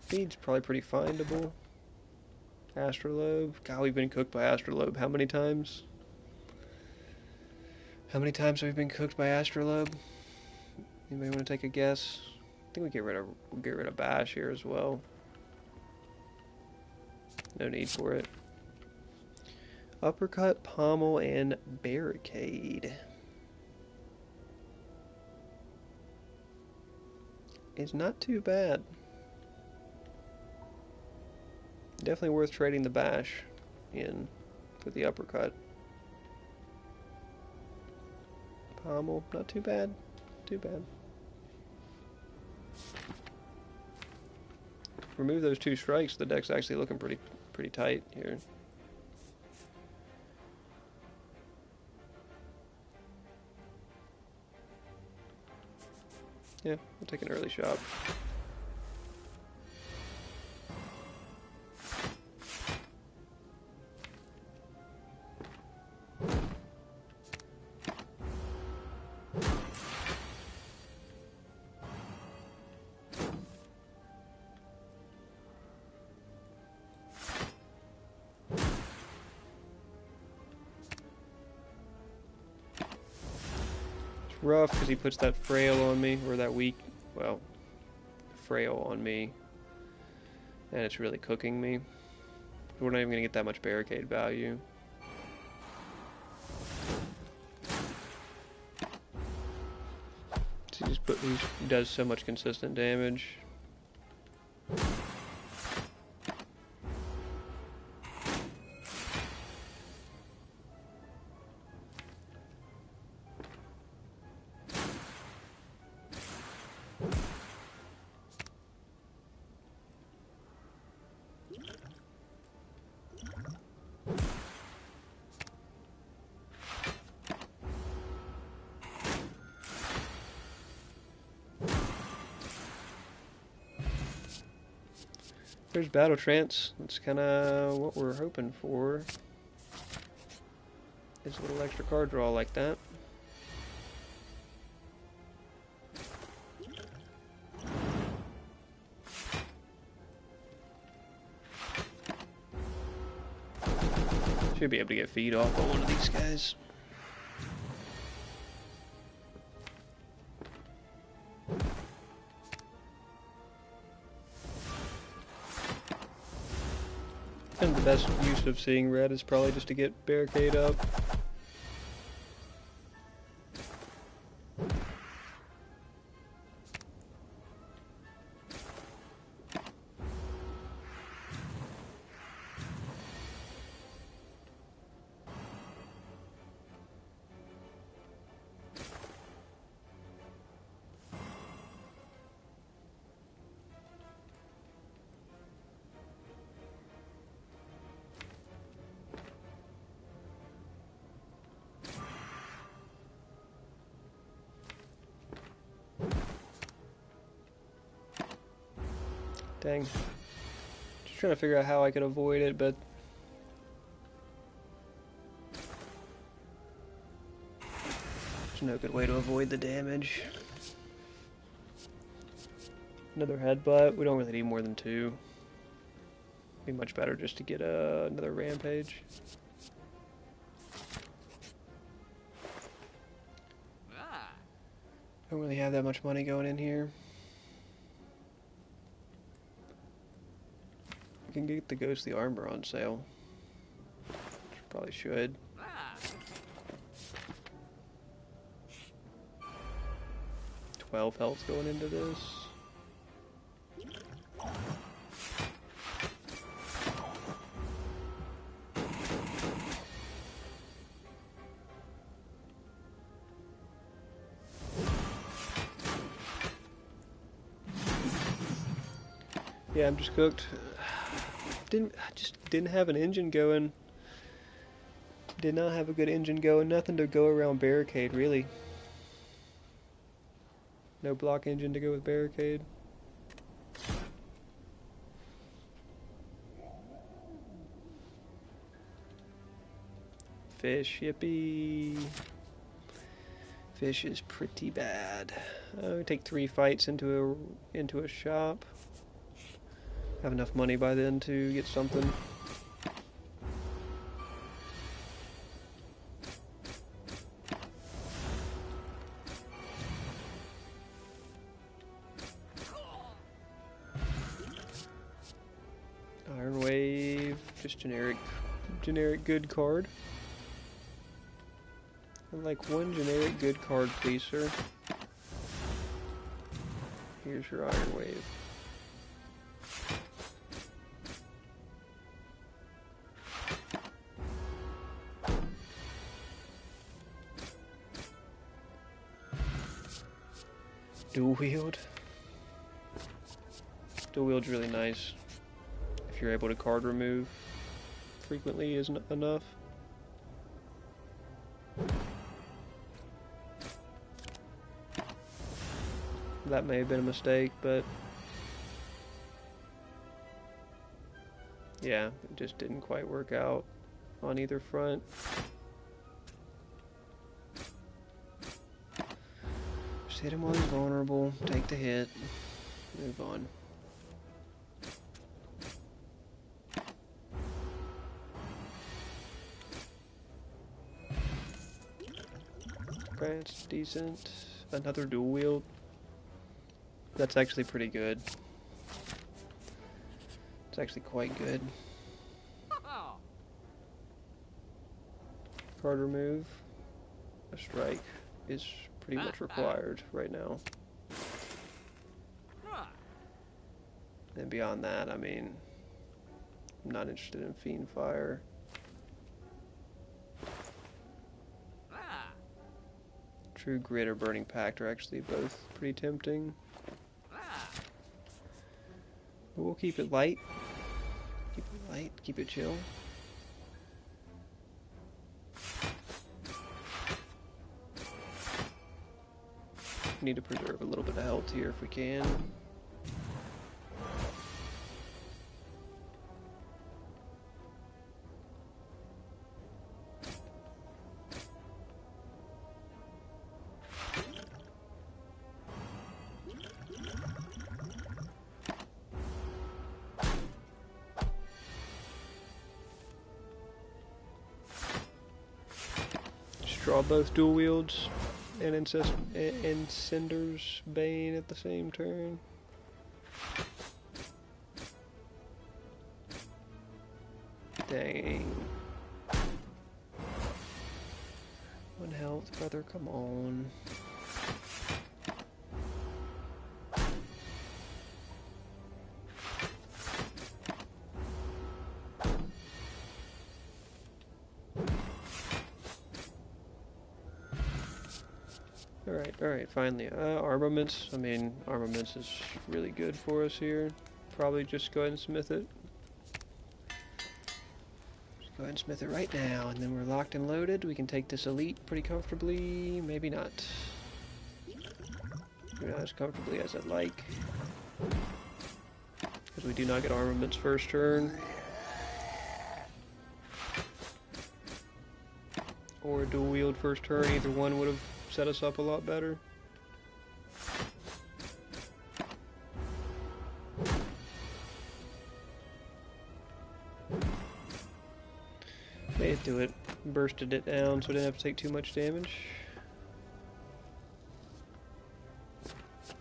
Feed's probably pretty findable. Astrolabe. God, we've been cooked by Astrolabe. How many times? How many times have we been cooked by Astrolabe? Anybody want to take a guess? I think we'll get rid of Bash here as well. No need for it. Uppercut, Pommel, and Barricade. It's not too bad. Definitely worth trading the Bash in for the Uppercut. Pommel, not too bad. Too bad. Remove those 2 strikes, the deck's actually looking pretty tight here. Yeah, we'll take an early shot. Rough because he puts that frail on me, or that weak, well, frail on me, and it's really cooking me. We're not even going to get that much barricade value. So he does so much consistent damage. There's Battle Trance. That's kind of what we're hoping for. Is a little extra card draw like that. Should be able to get feed off on one of these guys. And the best use of seeing red is probably just to get barricade up. Dang. Just trying to figure out how I could avoid it, but there's no good way to avoid the damage. Another headbutt. We don't really need more than 2. Be much better just to get another rampage. Don't really have that much money going in here. We can get the ghostly armor on sale. Probably should. 12 health going into this. Yeah, I'm just cooked. I just didn't have an engine going. Did not have a good engine going. Nothing to go around barricade, really. No block engine to go with barricade. Fish, yippee. Fish is pretty bad. We take 3 fights into a shop. Have enough money by then to get something. Iron Wave, just generic good card. I'd like 1 generic good card, please, sir. Here's your Iron Wave. Dual wield. Dual wield's really nice. If you're able to card remove frequently isn't enough. That may have been a mistake, but yeah, it just didn't quite work out on either front. Just hit him while he's vulnerable, take the hit, move on. Okay, it's decent. Another dual wield. That's actually pretty good. It's actually quite good. Card remove. A strike is pretty much required right now. And beyond that, I mean, I'm not interested in Fiend Fire. True Grit or Burning Pact are actually both pretty tempting. But we'll keep it light. Keep it light, keep it chill. We need to preserve a little bit of health here if we can. Draw both dual wields and Incender's Bane at the same turn. Dang. 1 health, brother, come on. Alright, finally. Armaments. I mean, armaments is really good for us here. Probably just go ahead and smith it. Just go ahead and smith it right now, and then we're locked and loaded. We can take this elite pretty comfortably. Maybe not. Maybe not as comfortably as I'd like. Because we do not get armaments first turn. Or a dual wield first turn. Either one would have set us up a lot better. Made it through it. Bursted it down so I didn't have to take too much damage.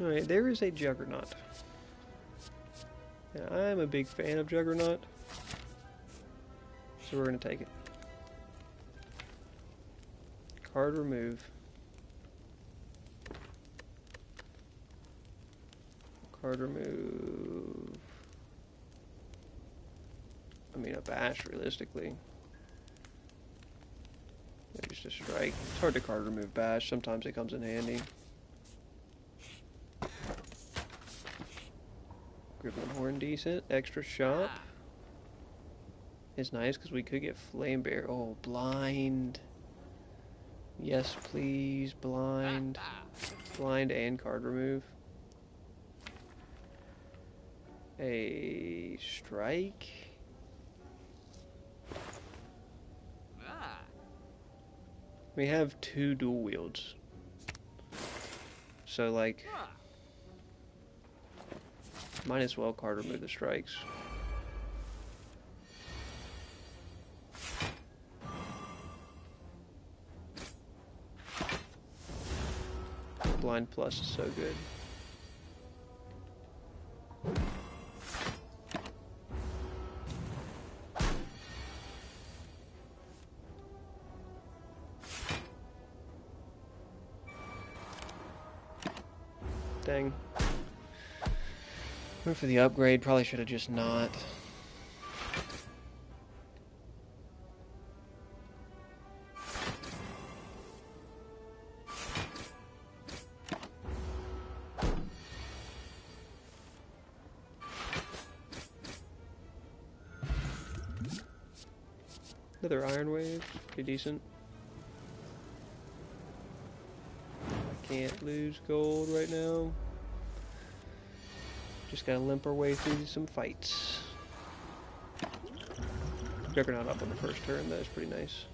Alright, there is a Juggernaut. And I'm a big fan of Juggernaut. So we're going to take it. Card remove. Card remove. I mean, a bash, realistically. Maybe just a strike. It's hard to card remove bash. Sometimes it comes in handy. Griffin Horn decent. Extra shot. It's nice because we could get Flame Bear. Oh, blind. Yes, please. Blind. Blind and card remove. A strike. We have 2 dual wields. So, like, might as well card remove the strikes. Blind plus is so good. Dang. Went for the upgrade, probably should have just not. Another Iron Wave, pretty decent. I can't lose gold right now. Just gotta limp our way through some fights. Juggernaut up on the first turn, that is pretty nice.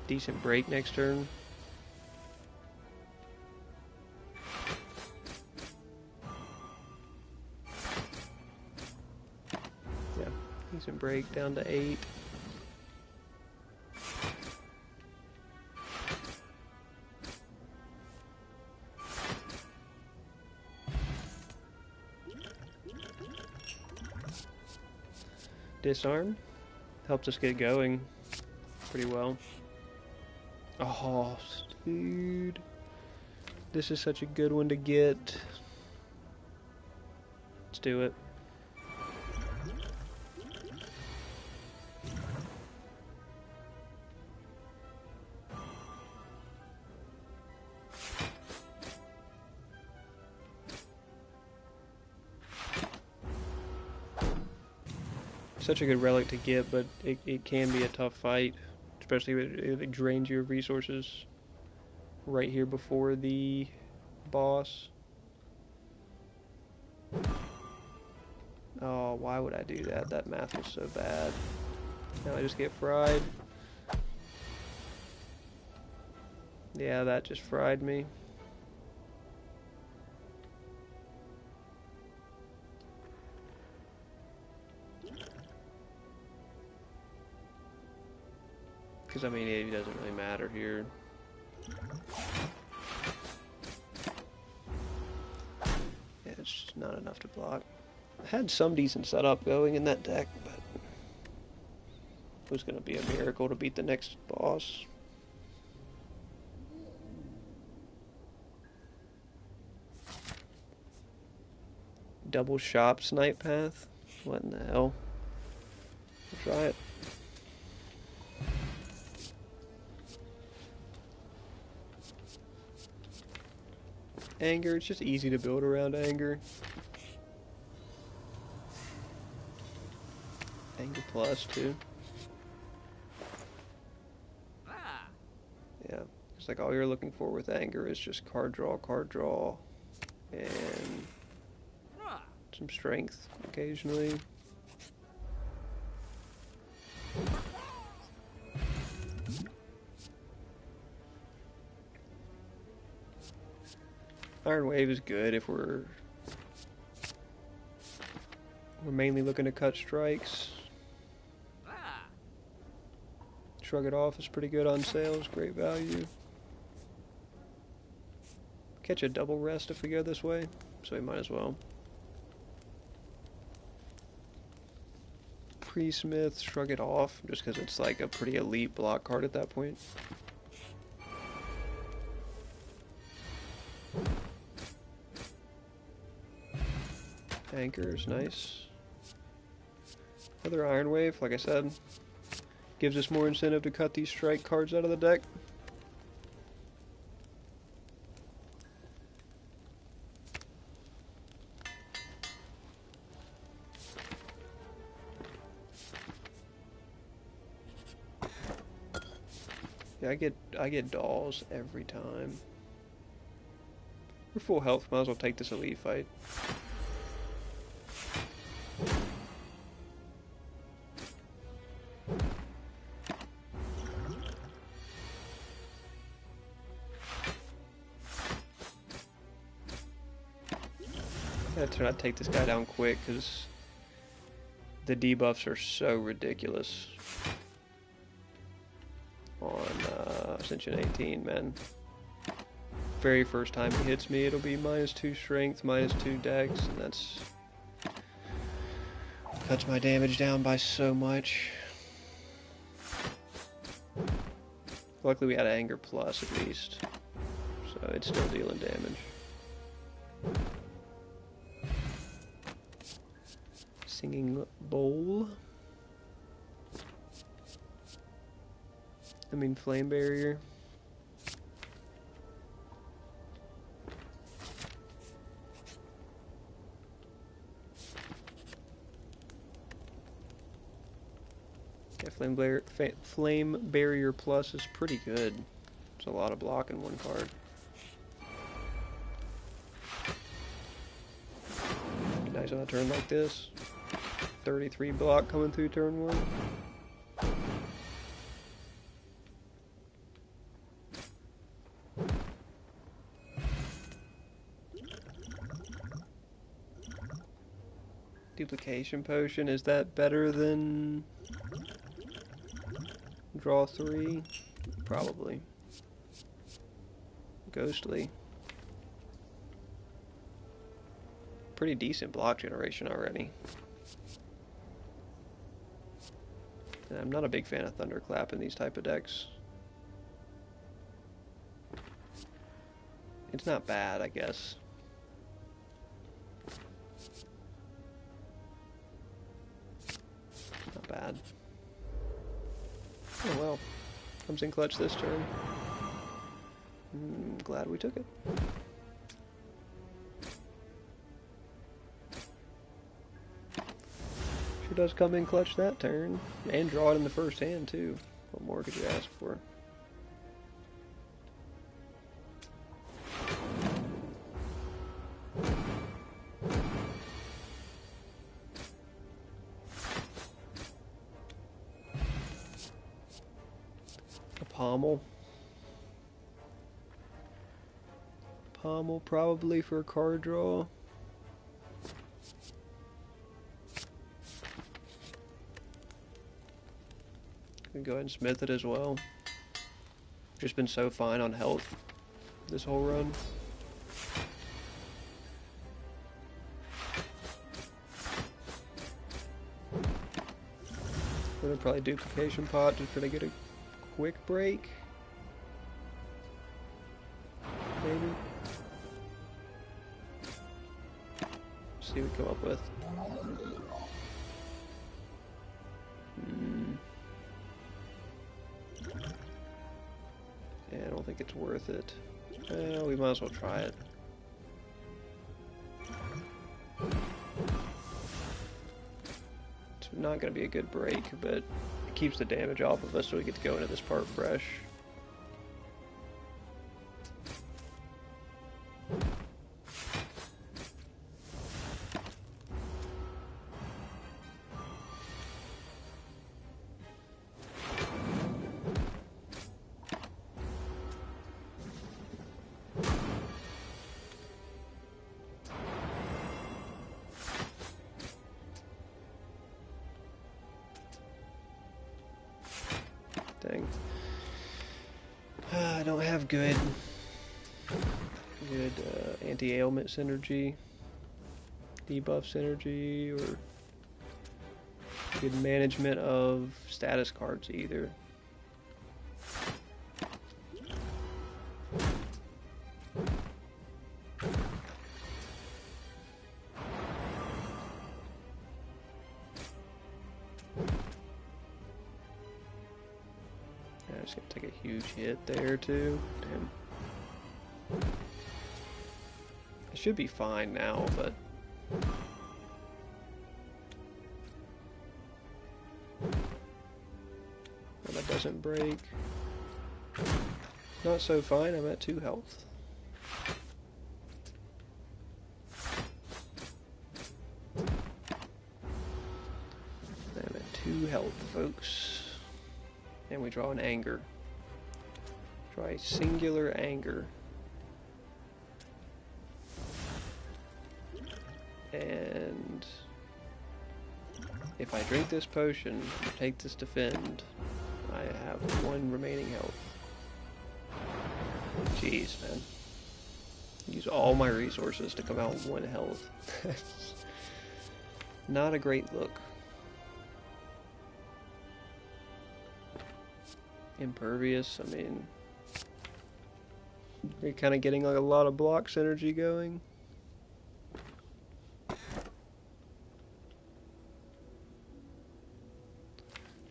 Decent break next turn. Yeah, decent break down to 8. Disarm helps us get going pretty well. Oh, dude. This is such a good one to get. Let's do it. Such a good relic to get, but it can be a tough fight. Especially if it drains your resources right here before the boss. Oh, why would I do that? That math was so bad. Now I just get fried. Yeah, that just fried me. Because, I mean, it doesn't really matter here. Yeah, it's just not enough to block. I had some decent setup going in that deck, but it was going to be a miracle to beat the next boss. Double shop snipe path? What in the hell? I'll try it. Anger, it's just easy to build around anger. Anger plus too. Yeah, it's like all you're looking for with anger is just card draw, and some strength occasionally. Iron Wave is good if we're mainly looking to cut strikes. Shrug It Off is pretty good on sales, great value. Catch a double rest if we go this way, so we might as well. Pre-Smith, Shrug It Off, just because it's like a pretty elite block card at that point. Anchor is nice. Another Iron Wave, like I said, gives us more incentive to cut these strike cards out of the deck. Yeah, I get dolls every time. We're full health, might as well take this elite fight. I try to take this guy down quick because the debuffs are so ridiculous on Ascension 18, man. Very first time he hits me, it'll be -2 strength, -2 dex, and that's cuts my damage down by so much. Luckily we had Anger Plus at least, so it's still dealing damage. Singing Bowl. I mean Flame Barrier. Yeah, Flame Barrier Plus is pretty good. It's a lot of block in one card. Nice on a turn like this. 33 block coming through turn 1. Duplication Potion, is that better than Draw 3? Probably. Ghostly. Pretty decent block generation already. And I'm not a big fan of Thunderclap in these type of decks. It's not bad, I guess. Not bad. Oh well. Comes in clutch this turn. Glad we took it. Sure does come in clutch that turn. And draw it in the first hand too. What more could you ask for? A Pommel. Pommel probably for a card draw. Can go ahead and smith it as well. Just been so fine on health this whole run. Gonna probably duplication pot just to get a quick break. Maybe. See what we come up with. Yeah, I don't think it's worth it. Well, we might as well try it. not going to be a good break, but it keeps the damage off of us so we get to go into this part fresh. Dang. I don't have good anti-ailment synergy, debuff synergy, or good management of status cards either. I'm just gonna take a huge hit there too. Damn. I should be fine now, but well, that doesn't break. Not so fine, I'm at 2 health. I'm at 2 health, folks. And we draw an anger. Draw a singular anger. And if I drink this potion, take this defend, I have 1 remaining health. Jeez, man. Use all my resources to come out with 1 health. Not a great look. Impervious, I mean, you're kind of getting like a lot of block synergy going.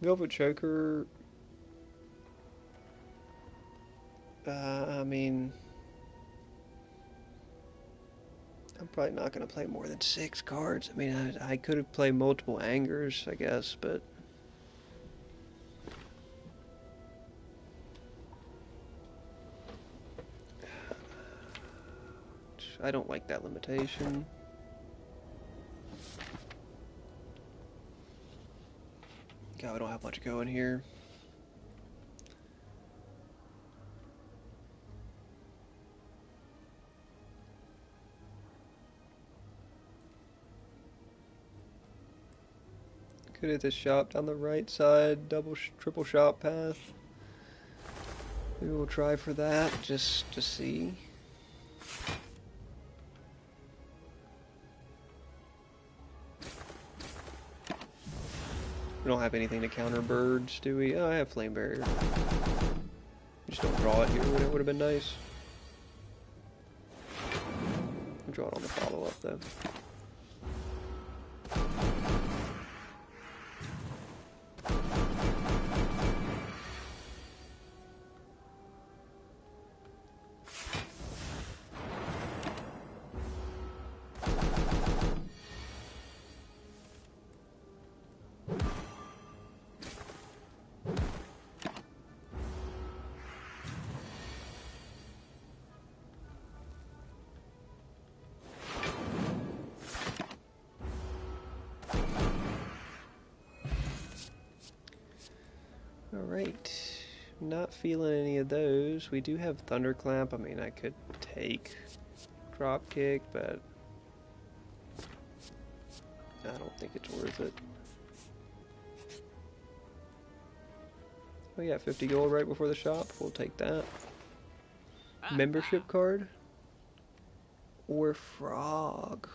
Velvet Choker, I mean, I'm probably not going to play more than 6 cards. I mean, I could have played multiple angers, I guess, but I don't like that limitation. God, we don't have much going here. Could hit the shop down the right side, triple shop path. Maybe we'll try for that, just to see. We don't have anything to counter birds, do we? Oh, I have Flame Barrier. Just don't draw it here, it would have been nice. I'll draw it on the follow-up, though. Alright, not feeling any of those. We do have Thunderclap. I mean, I could take Dropkick, but I don't think it's worth it. Oh yeah, 50 gold right before the shop. We'll take that. Membership card? Or Frog?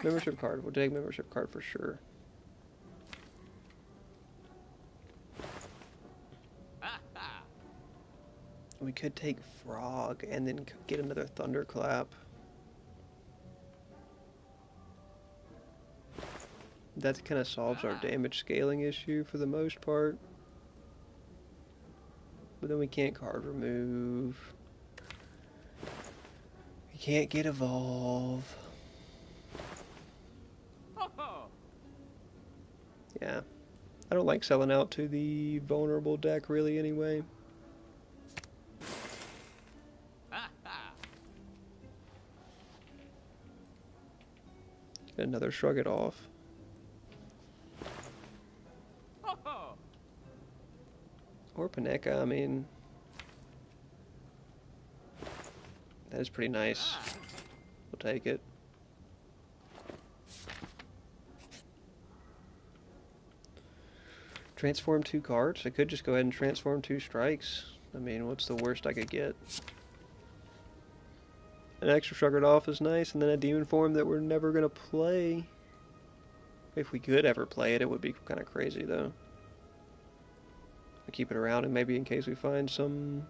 Membership card. We'll take membership card for sure. We could take Frog and then get another Thunderclap. That kind of solves our damage scaling issue for the most part. But then we can't card remove. We can't get Evolve. Yeah. I don't like selling out to the vulnerable deck really anyway. Another Shrug It Off. Or Paneka, I mean, that is pretty nice. We'll take it. Transform 2 cards? I could just go ahead and transform 2 strikes. I mean, what's the worst I could get? An extra Shrug It Off is nice, and then a demon form that we're never going to play. If we could ever play it, it would be kind of crazy, though. I keep it around, and maybe in case we find some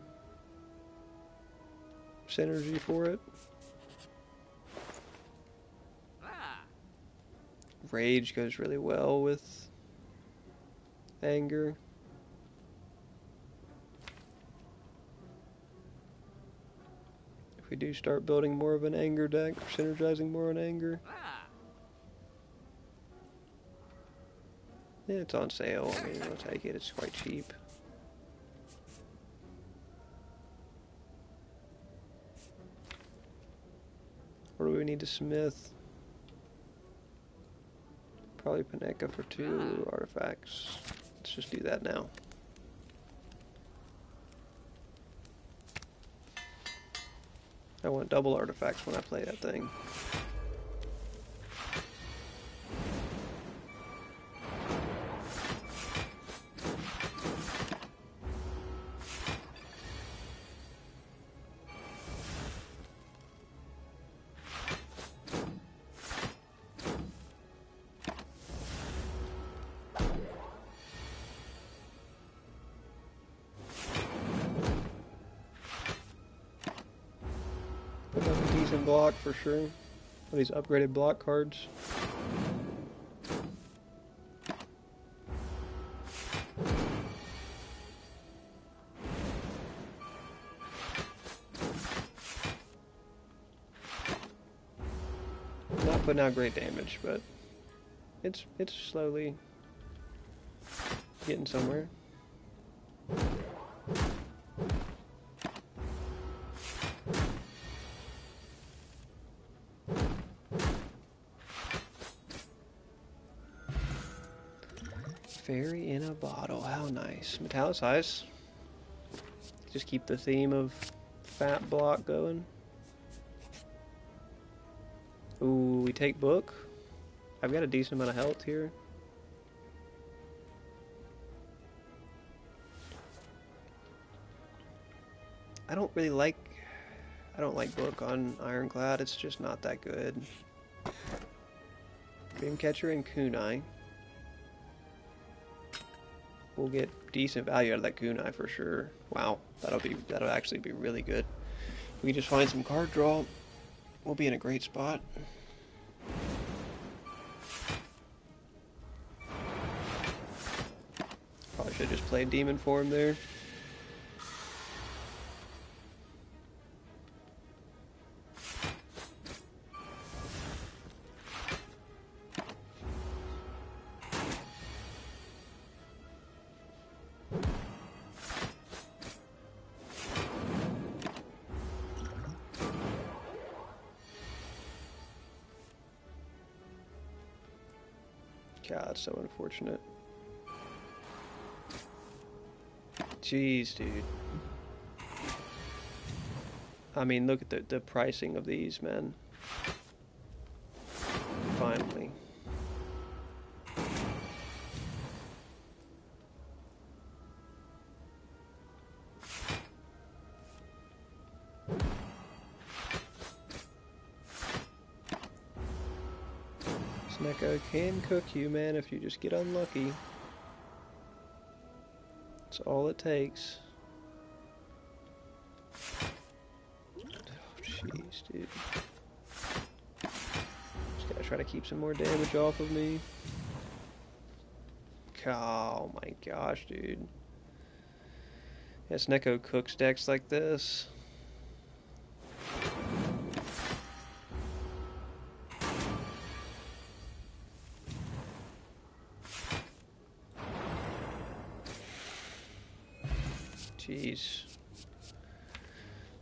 synergy for it. Rage goes really well with anger. If we do start building more of an anger deck, or synergizing more on anger. Yeah, it's on sale. I mean, I'll take it. It's quite cheap. What do we need to smith? Probably Paneka for 2 artifacts. Let's just do that now. I want double artifacts when I play that thing. Put up a decent block for sure. All these upgraded block cards. Not putting out great damage, but it's slowly getting somewhere. Fairy in a bottle, how nice. Metallicize. Just keep the theme of fat block going. Ooh, we take book. I've got a decent amount of health here. I don't like book on Ironclad. It's just not that good. Dreamcatcher and Kunai. We'll get decent value out of that Kunai for sure. Wow, that'll actually be really good. If we just find some card draw, we'll be in a great spot. Probably should have just played Demon Form there. God, so unfortunate. Jeez, dude. I mean, look at the pricing of these, man. Finally. Snecko can cook you, man, if you just get unlucky. That's all it takes. Oh, jeez, dude. Just gotta try to keep some more damage off of me. Oh my gosh, dude. Yeah, Snecko cooks decks like this. jeez.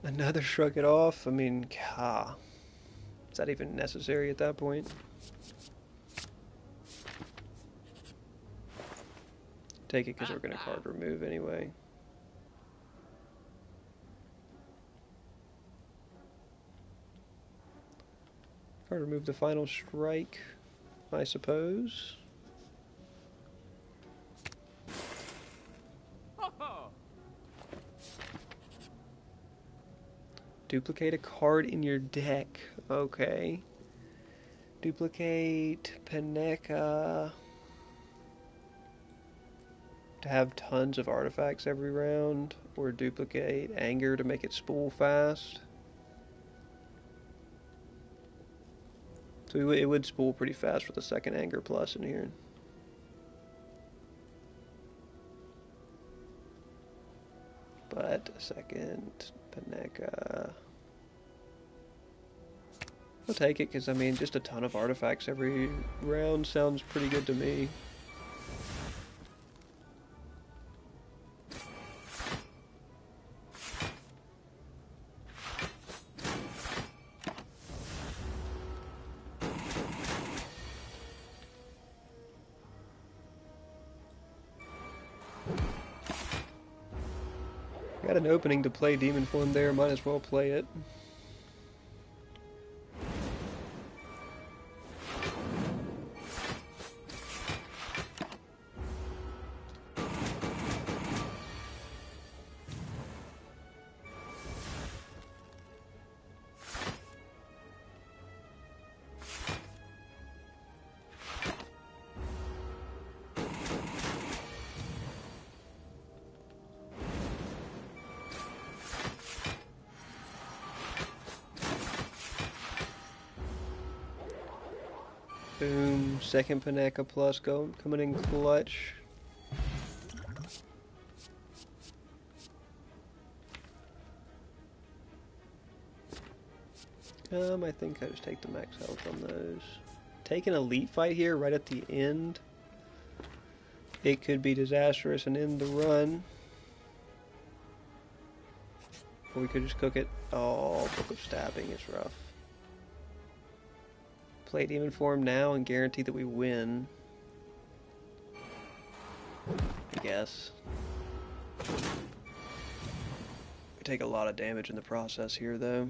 Another shrug it off? I mean, is that even necessary at that point? Take it because we're going to card remove anyway. Card remove the final strike, I suppose. Duplicate a card in your deck. Okay. Duplicate Paneka to have tons of artifacts every round, or duplicate Anger to make it spool fast. So it would spool pretty fast with a second Anger plus in here. But a second Paneka. I'll take it because, I mean, just a ton of artifacts every round sounds pretty good to me. Got an opening to play Demon Form there, might as well play it. Boom, second Paneka plus coming in clutch. I think I just take the max health on those. Take an elite fight here right at the end. It could be disastrous and end the run. Or we could just cook it. Oh, Book of Stabbing is rough. Play Demon Form now and guarantee that we win. I guess. We take a lot of damage in the process here, though.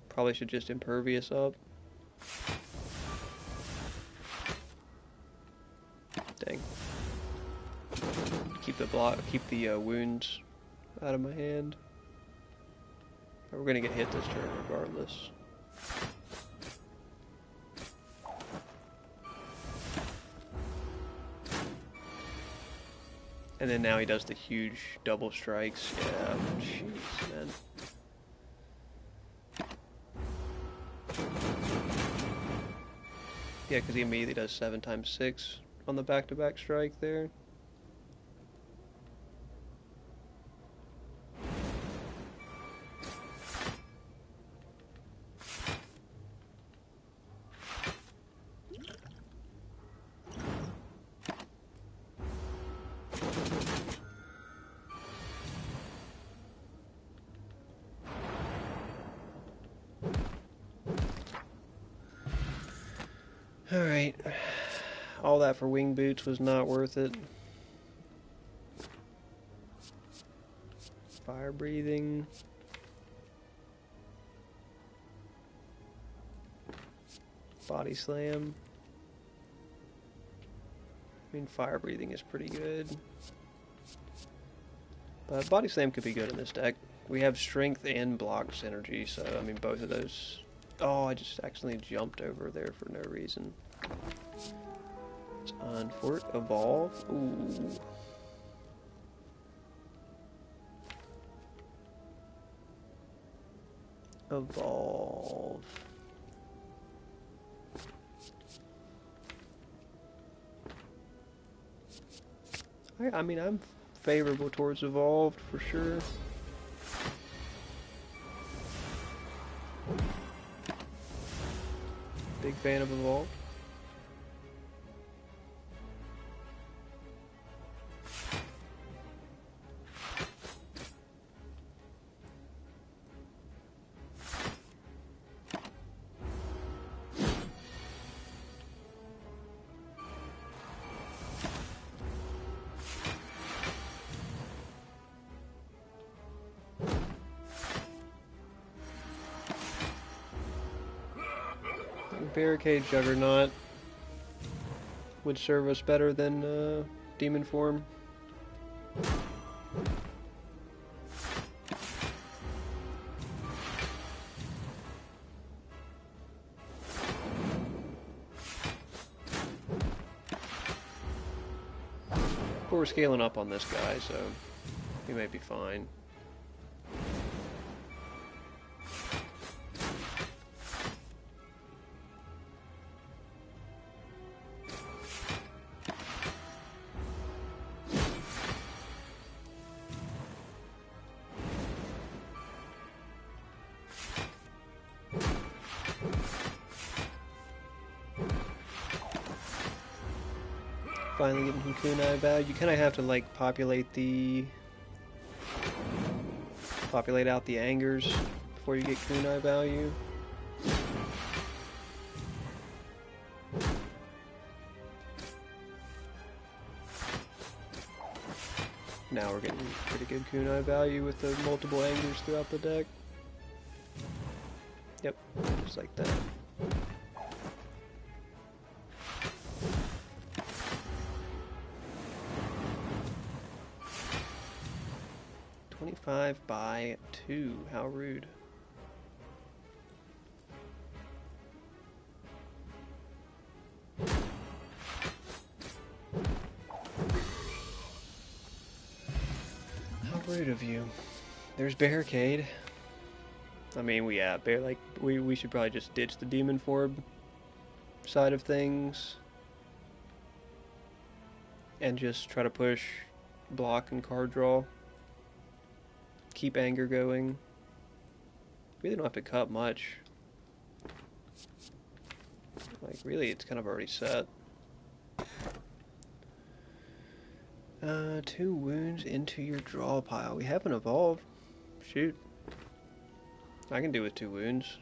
Probably should just Impervious up. Dang. Keep the wounds out of my hand. We're gonna get hit this turn regardless. And then now he does the huge double strikes. Yeah, jeez, man. Yeah, because he immediately does 7 times 6 on the back-to-back strike there. Alright, all that for wing boots was not worth it. Fire breathing. Body slam. I mean, fire breathing is pretty good. But body slam could be good in this deck. We have strength and block synergy, so I mean both of those. Oh, I just accidentally jumped over there for no reason. It's on Fort Evolve. Ooh. Evolve. I mean, I'm favorable towards Evolved for sure. Big fan of Evolved. Barricade Juggernaut would serve us better than Demon Form. But we're scaling up on this guy, so he may be fine. Finally getting some kunai value. You kind of have to like populate out the angers before you get kunai value. Now we're getting pretty good kunai value with the multiple angers throughout the deck. Yep, just like that. By 2. How rude. How rude of you. There's Barricade. I mean, we should probably just ditch the Demon Form side of things and just try to push block and card draw. Keep anger going. Really don't have to cut much. Like, really, it's kind of already set. 2 wounds into your draw pile. We haven't evolved. Shoot. I can do with 2 wounds.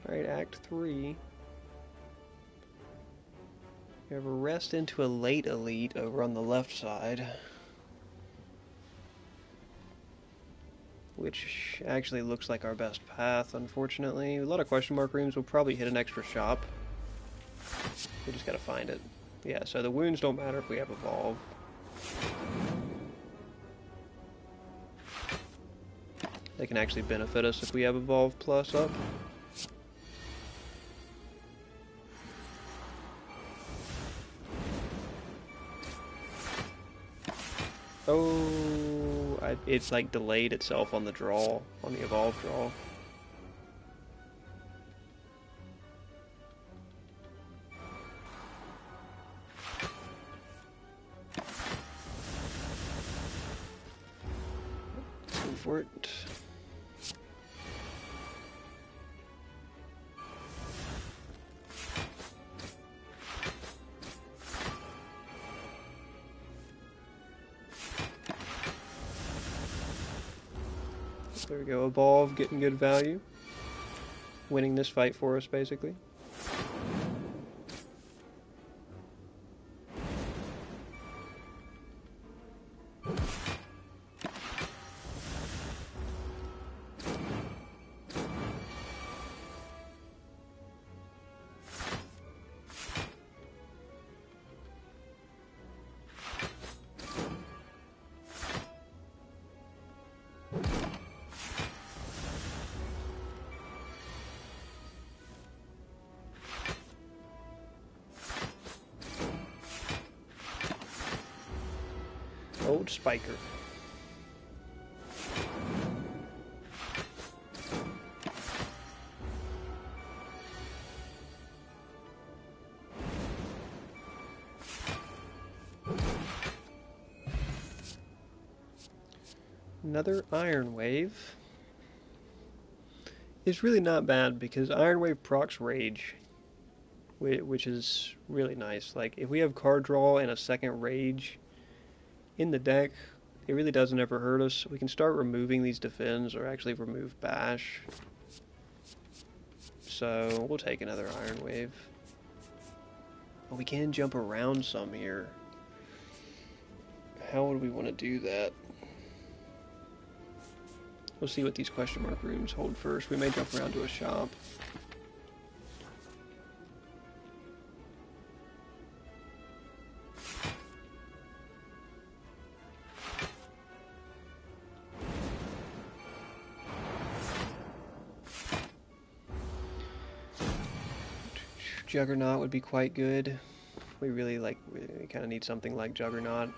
Alright, Act 3. We have a rest into a late elite over on the left side. Which actually looks like our best path, unfortunately. A lot of question mark rooms will probably hit an extra shop. We just gotta find it. Yeah, so the wounds don't matter if we have Evolve. They can actually benefit us if we have Evolve Plus up. Oh, it's like delayed itself on the draw, on the Evolve draw. Let's go for it. There we go, Evolve, getting good value. Winning this fight for us, basically. Old Spiker. Another Iron Wave is really not bad because Iron Wave procs Rage, which is really nice. Like, if we have card draw and a second Rage in the deck, it really doesn't ever hurt us. We can start removing these defends or actually remove Bash. So we'll take another Iron Wave. Well, we can jump around some here. How would we want to do that? We'll see what these question mark rooms hold first. We may jump around to a shop. Juggernaut would be quite good. We kind of need something like Juggernaut.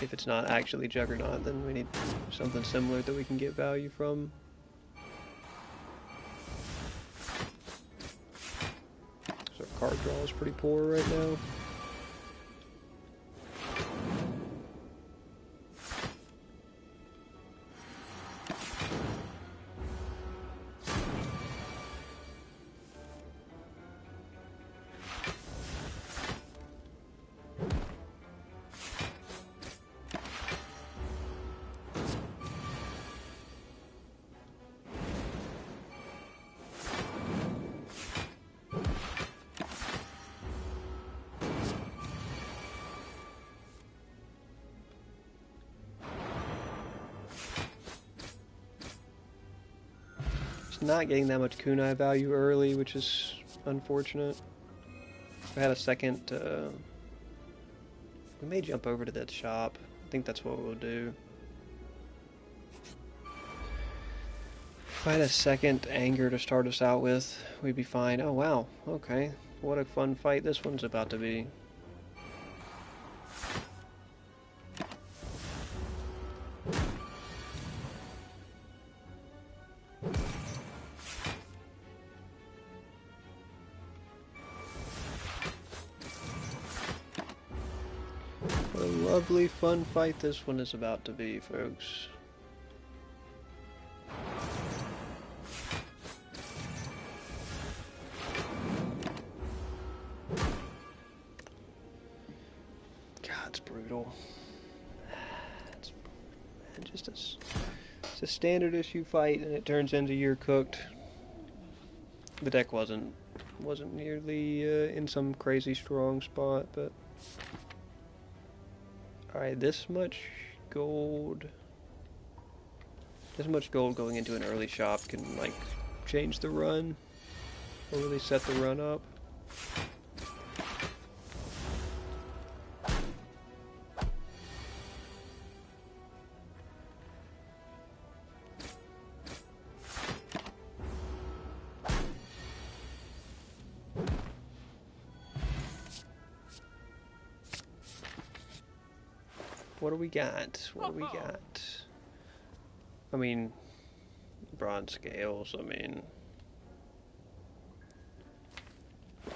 If it's not actually Juggernaut, then we need something similar that we can get value from. So our card draw is pretty poor right now. Not getting that much kunai value early, which is unfortunate. If I had a second, we may jump over to that shop. I think that's what we'll do. If I had a second anger to start us out with, we'd be fine. Oh wow, okay. What a fun fight this one's about to be. What a lovely fun fight this one is about to be, folks. It's a standard issue fight, and it turns into you're cooked. The deck wasn't nearly in some crazy strong spot, but all right, this much gold going into an early shop can like change the run or really set the run up. What do we got? What do we got? I mean, bronze scales, I mean,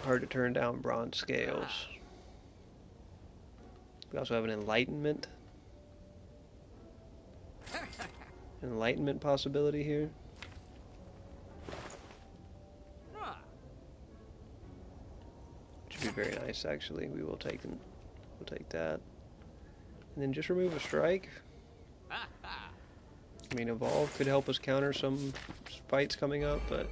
hard to turn down bronze scales. We also have an enlightenment. Enlightenment possibility here. Which would be very nice, actually. We will take them. We'll take that. And then just remove a strike. I mean, evolve could help us counter some fights coming up, but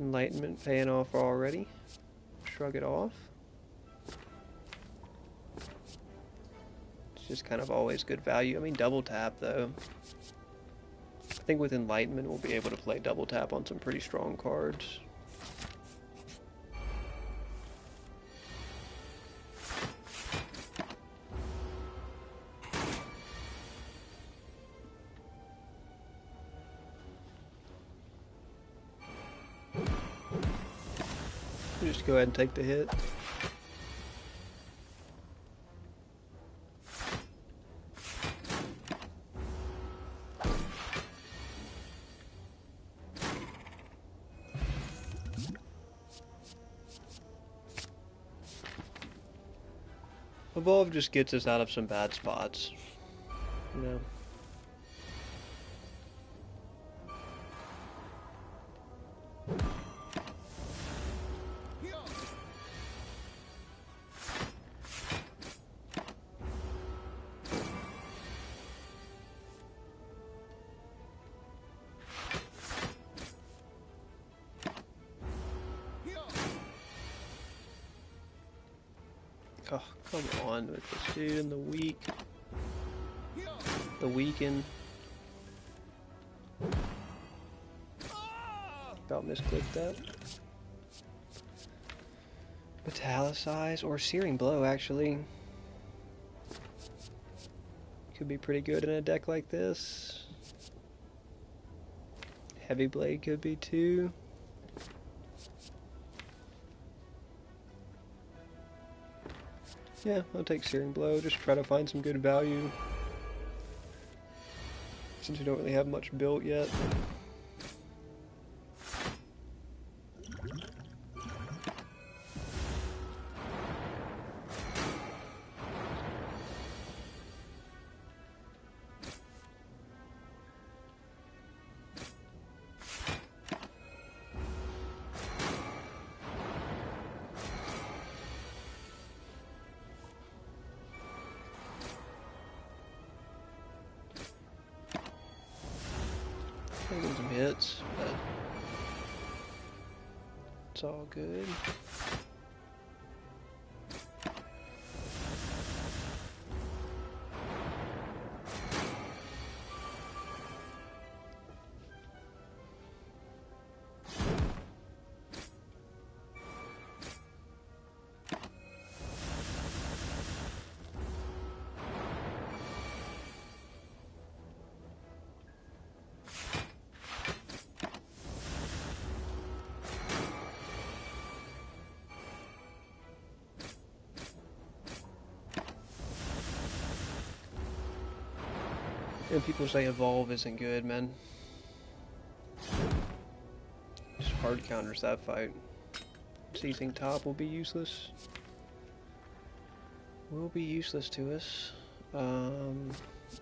enlightenment paying off already. Shrug it off. It's just kind of always good value. I mean, double tap though. I think with enlightenment we'll be able to play double tap on some pretty strong cards. Just go ahead and take the hit. Evolve just gets us out of some bad spots, you know. Oh, come on with this dude in the weak. The weaken. About misclicked that. Metallicize or Searing Blow, actually. Could be pretty good in a deck like this. Heavy Blade could be too. Yeah, I'll take Searing Blow, just try to find some good value. Since we don't really have much built yet. Taking some hits, but it's all good. And people say evolve isn't good, man. Just hard counters that fight. Seizing top will be useless. Will be useless to us.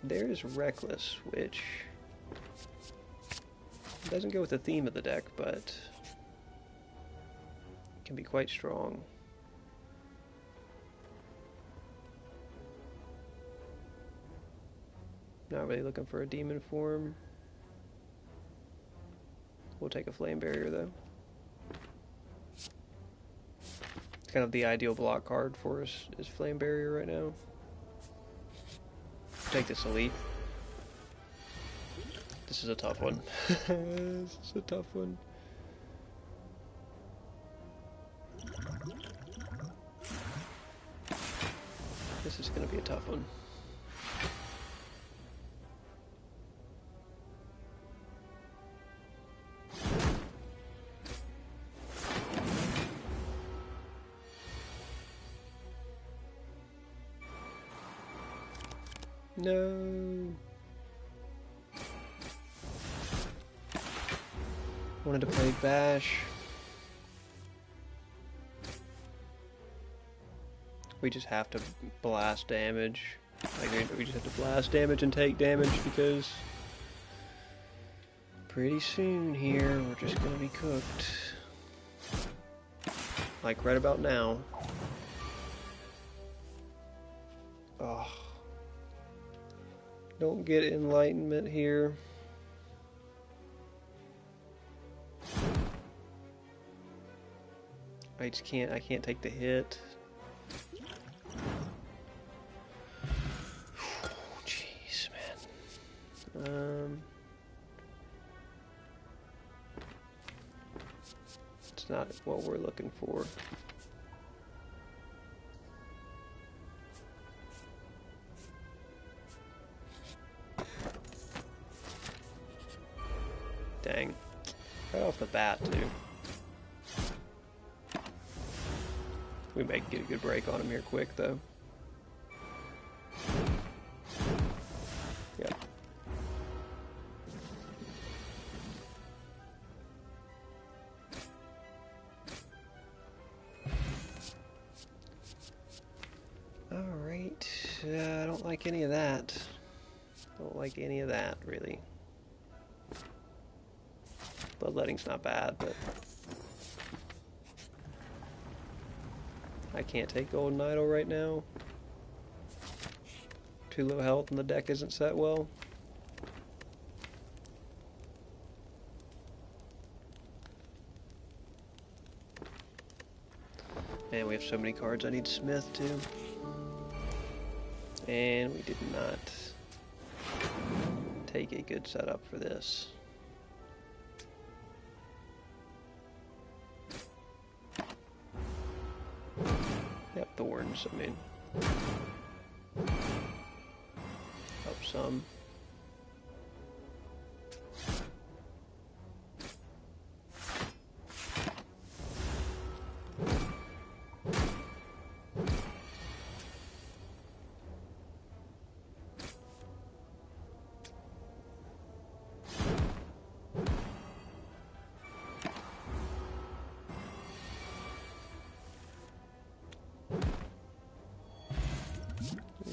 There is Reckless, which doesn't go with the theme of the deck, but can be quite strong. Not really looking for a demon form. We'll take a Flame Barrier though. It's kind of the ideal block card for us is Flame Barrier right now. Take this Elite. This is a tough one. This is a tough one. This is gonna be a tough one. No. Wanted to play Bash. We just have to blast damage. Like, we just have to blast damage and take damage because pretty soon here we're just gonna be cooked. Like right about now. Oh. Don't get enlightenment here. I can't take the hit. Jeez, man. It's not what we're looking for. Dang. Right off the bat, too. We may get a good break on him here quick, though. Yep. Alright. I don't like any of that. Don't like any of that, really. Bloodletting's not bad, but I can't take Golden Idol right now. Too low health and the deck isn't set well. And we have so many cards. I need Smith too. And we did not take a good setup for this. Yep, thorns, I mean. Up some.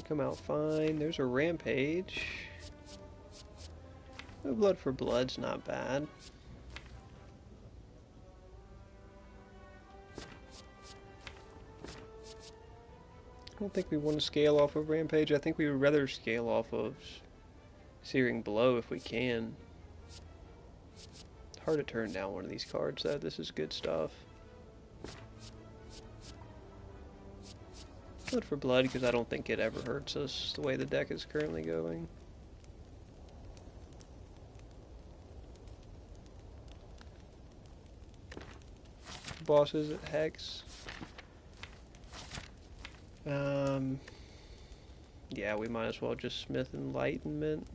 Come out fine. There's a rampage. No blood for blood's not bad. I don't think we want to scale off of rampage. I think we would rather scale off of searing blow if we can. It's hard to turn down one of these cards though. This is good stuff. Blood for blood, because I don't think it ever hurts us the way the deck is currently going. Bosses at Hex. Yeah, we might as well just Smith Enlightenment.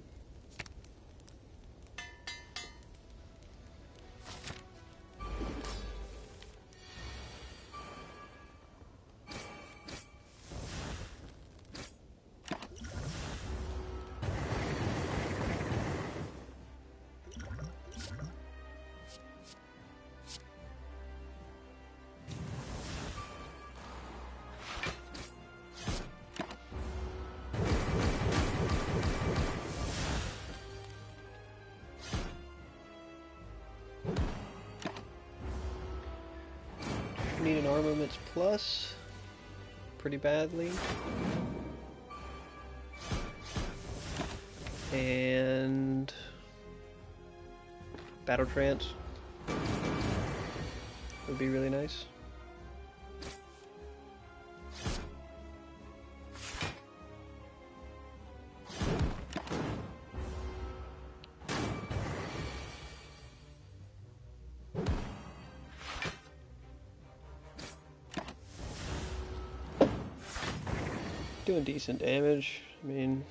Need an Armaments Plus pretty badly. And Battle Trance would be really nice. Doing decent damage. I mean,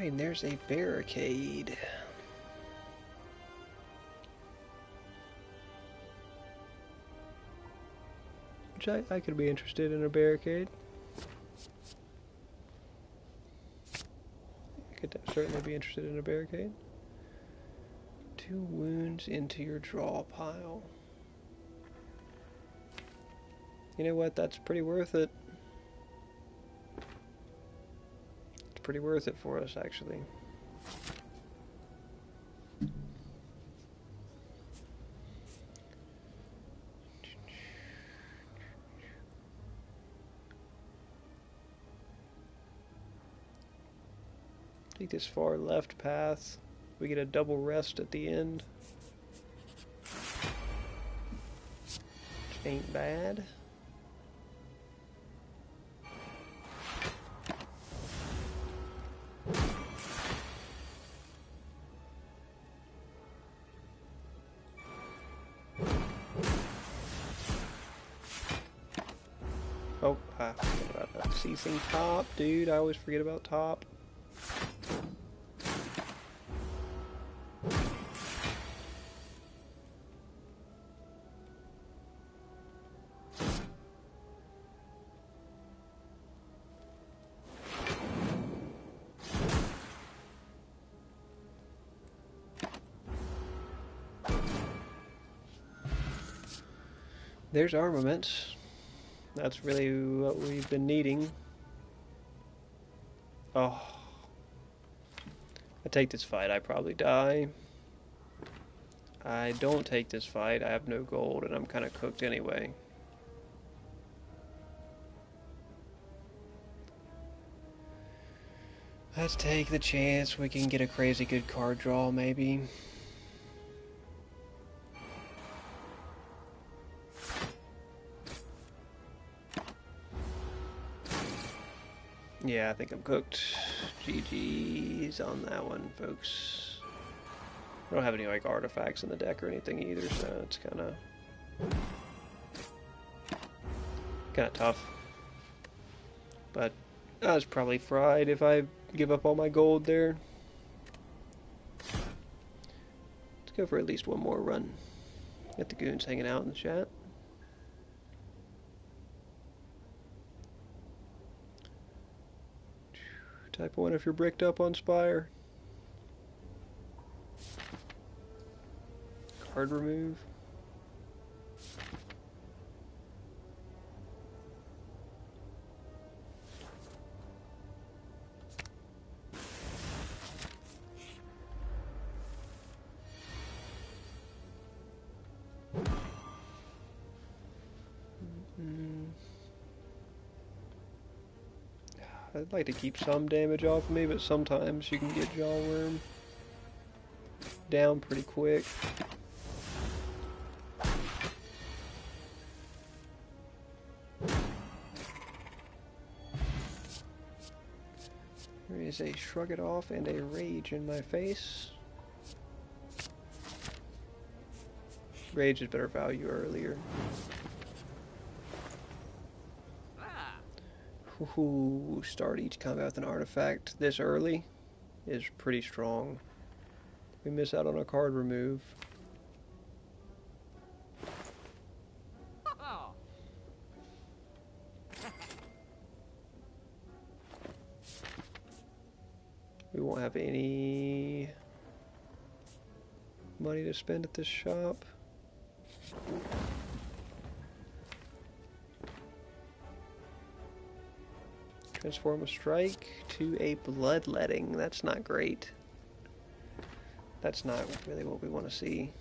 and there's a barricade. Which I could be interested in a barricade. I could certainly be interested in a barricade. 2 wounds into your draw pile. You know what? That's pretty worth it. Pretty worth it for us, actually. Take this far left path. We get a double rest at the end. Which ain't bad. Oh, I forgot about that. Ceasing top, dude. I always forget about top. There's armaments. That's really what we've been needing. Oh. I take this fight, I probably die. I don't take this fight, I have no gold, and I'm kind of cooked anyway. Let's take the chance we can get a crazy good card draw, maybe. Yeah, I think I'm cooked. GG's on that one, folks. I don't have any like artifacts in the deck or anything either, so it's kind of tough. But I was probably fried if I give up all my gold there. Let's go for at least one more run. Got the goons hanging out in the chat. Type 1 if you're bricked up on Spire. Card remove. I'd like to keep some damage off of me, but sometimes you can get Jawworm down pretty quick. There is a Shrug It Off and a Rage in my face. Rage is better value earlier. Ooh, start each combat with an artifact this early is pretty strong. We miss out on a card remove. We won't have any money to spend at this shop. Transform a strike to a bloodletting. That's not great. That's not really what we want to see.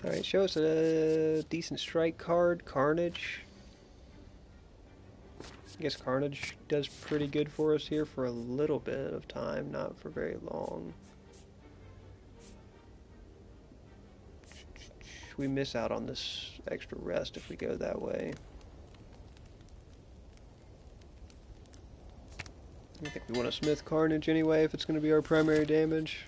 Alright, show us a decent strike card, Carnage. I guess Carnage does pretty good for us here for a little bit of time, not for very long. We miss out on this extra rest if we go that way. I think we want to Smith Carnage anyway if it's going to be our primary damage.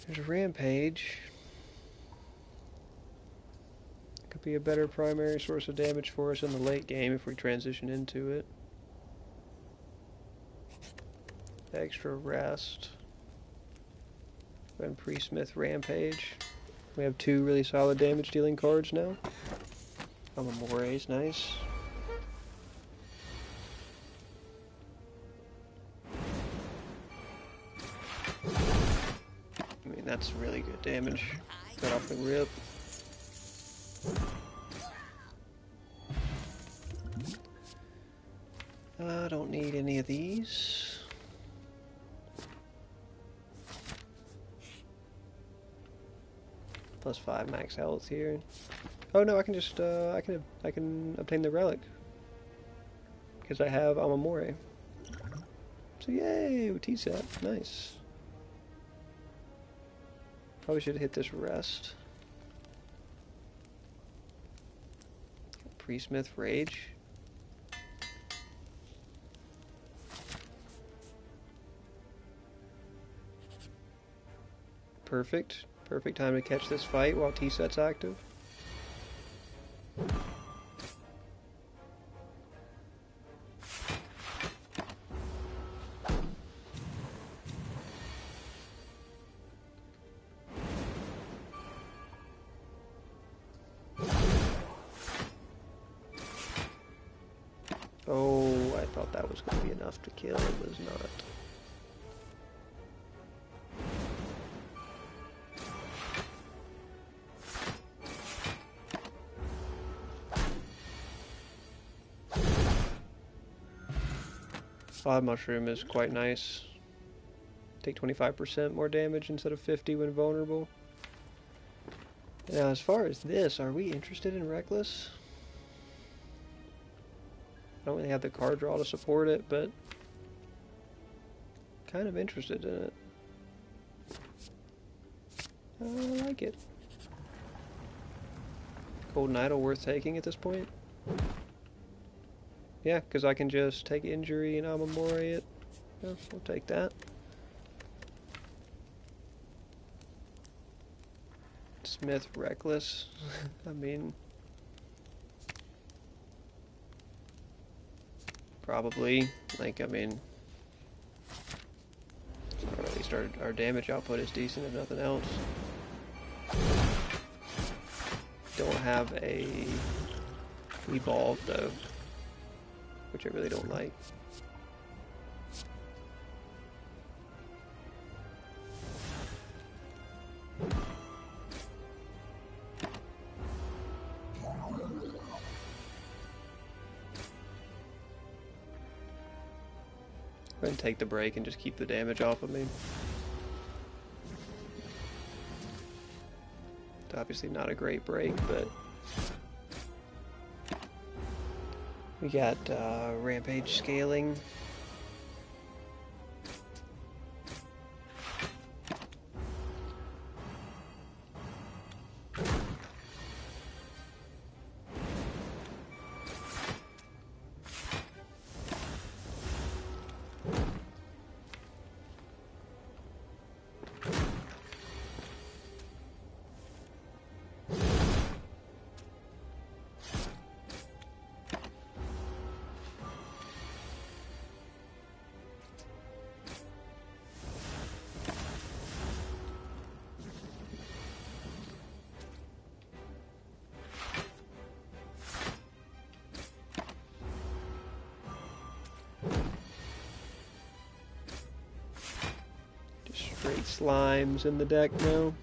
There's a Rampage. Could be a better primary source of damage for us in the late game if we transition into it. Extra rest. And pre-Smith Rampage. We have two really solid damage dealing cards now. Amamore's nice. I mean, that's really good damage. Got off the rip. I don't need any of these. Plus 5 max health here. Oh no, I can just I can obtain the relic because I have Amamore. So yay, T-set, nice. Probably should hit this rest. Pre-smith rage. Perfect. Perfect time to catch this fight while T-set's active. Oh, I thought that was going to be enough to kill. It was not. Cloud Mushroom is quite nice. Take 25% more damage instead of 50 when vulnerable. Now, as far as this, are we interested in Reckless? I don't really have the card draw to support it, but kind of interested in it. I like it. Golden Idol worth taking at this point? Yeah, because I can just take injury and Amamore it. Yeah, we'll take that. Smith Reckless. I mean, probably. Like, I mean, at least our damage output is decent, if nothing else. Don't have a evolve though, which I really don't like. Go ahead and take the break and just keep the damage off of me. It's obviously not a great break, but we got Rampage scaling. Straight slimes in the deck now.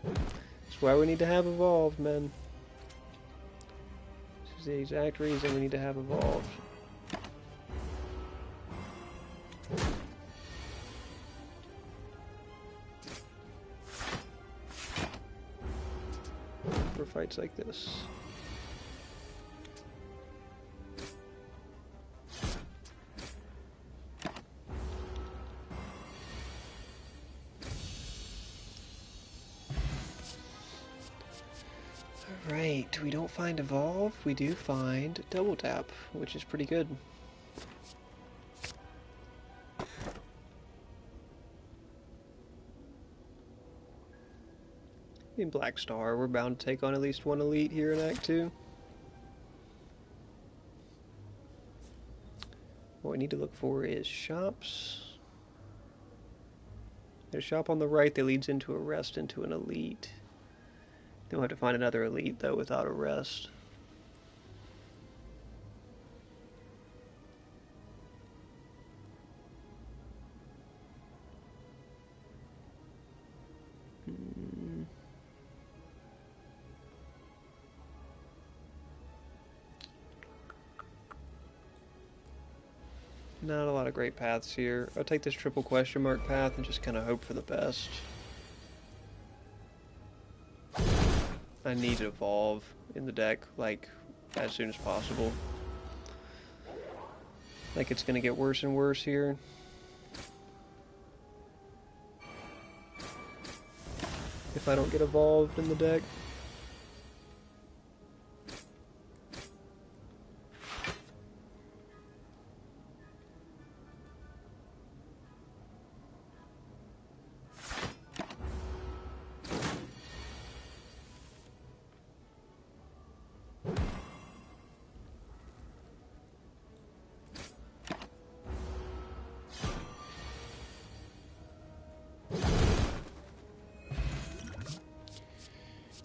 That's why we need to have evolved, man. This is the exact reason we need to have evolved. For fights like this. Alright, we don't find evolve, we do find double tap, which is pretty good. In Black Star, we're bound to take on at least one elite here in Act 2. What we need to look for is shops. There's a shop on the right that leads into a rest into an elite. Then we'll have to find another elite, though, without a rest. Not a lot of great paths here. I'll take this triple question mark path and just kind of hope for the best. I need to evolve in the deck, like, as soon as possible. Like, it's gonna get worse and worse here. if I don't get evolved in the deck.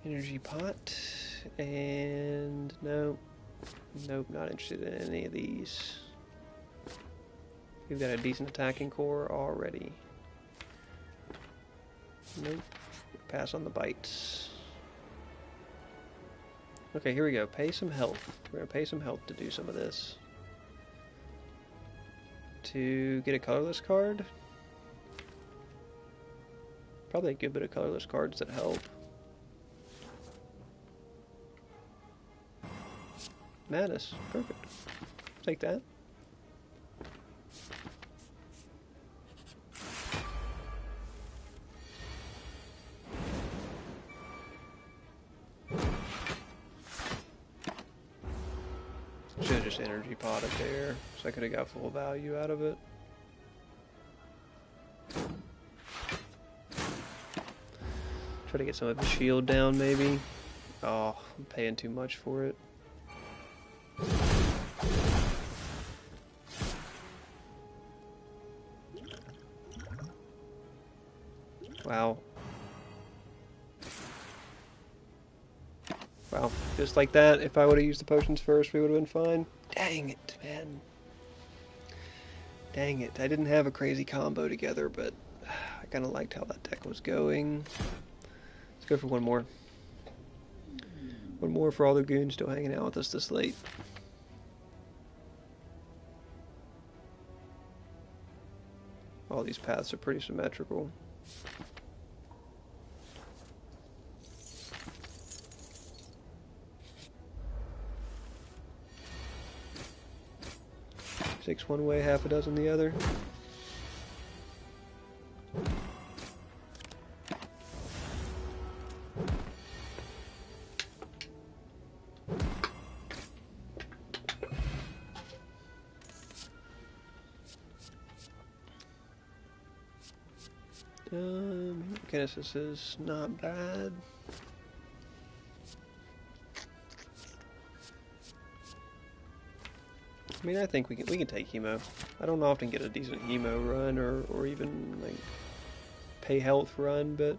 Energy pot, and nope, not interested in any of these. We've got a decent attacking core already. Nope, pass on the bites. Okay, here we go, pay some health. We're gonna pay some health to do some of this. To get a colorless card. Probably a good bit of colorless cards that help. Madness, perfect. Take that. Should have just energy potted there, so I could have got full value out of it. Try to get some of his shield down, maybe. Oh, I'm paying too much for it. Wow. Wow, just like that, if I would have used the potions first, we would have been fine. Dang it, man. Dang it. I didn't have a crazy combo together, but I kind of liked how that deck was going. Let's go for one more. One more for all the goons still hanging out with us this late. All these paths are pretty symmetrical. Six one way, half a dozen the other. Genesis is not bad. I mean, I think we can take hemo. I don't often get a decent hemo run or even like pay health run, but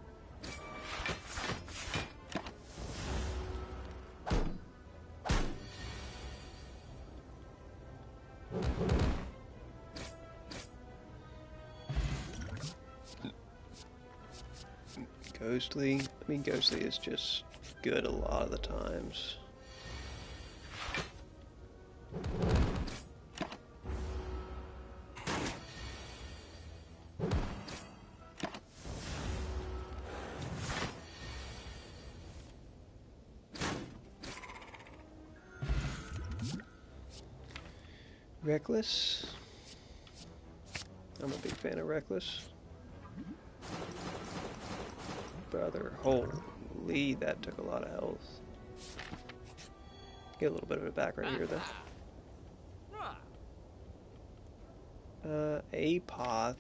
Ghostly. I mean, Ghostly is just good a lot of the times. Reckless. I'm a big fan of Reckless. Brother, holy, that took a lot of health. Get a little bit of it back right here, though. Apoth.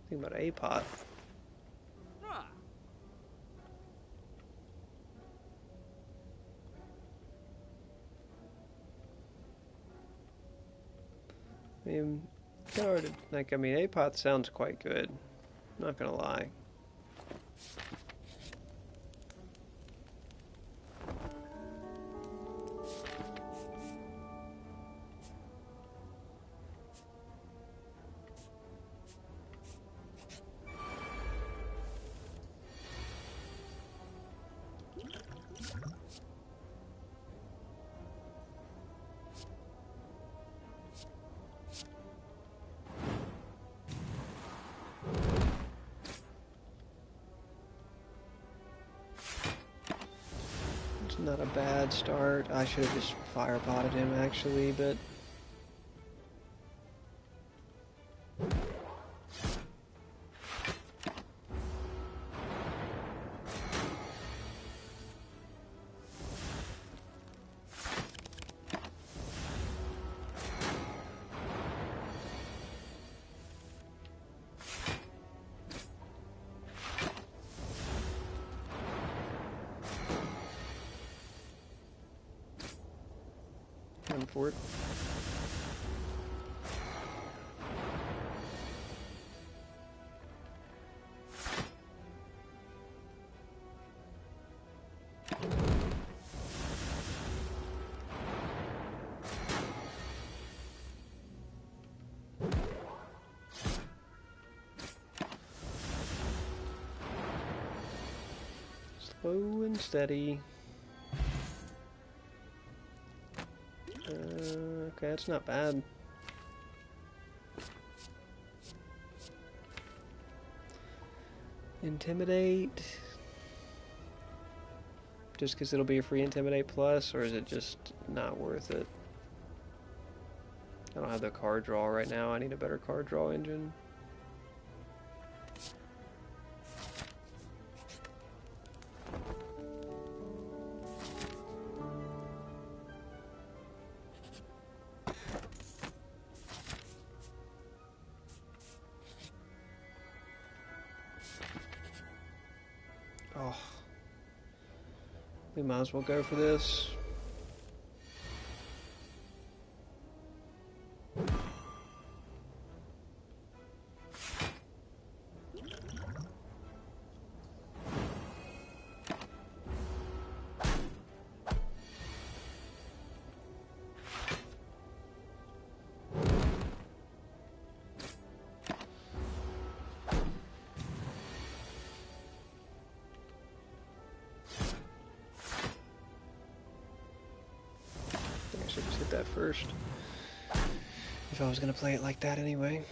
Think about Apoth. I mean, kind of hard to, like, I mean, Apoth sounds quite good. Not gonna lie. Not a bad start. I should have just fire potted him actually, but for it. Slow and steady. Okay, that's not bad. Intimidate. Just because it'll be a free Intimidate plus, or is it just not worth it? I don't have the card draw right now. I need a better card draw engine. Oh, we might as well go for this. I should just hit that first. If I was going to play it like that anyway.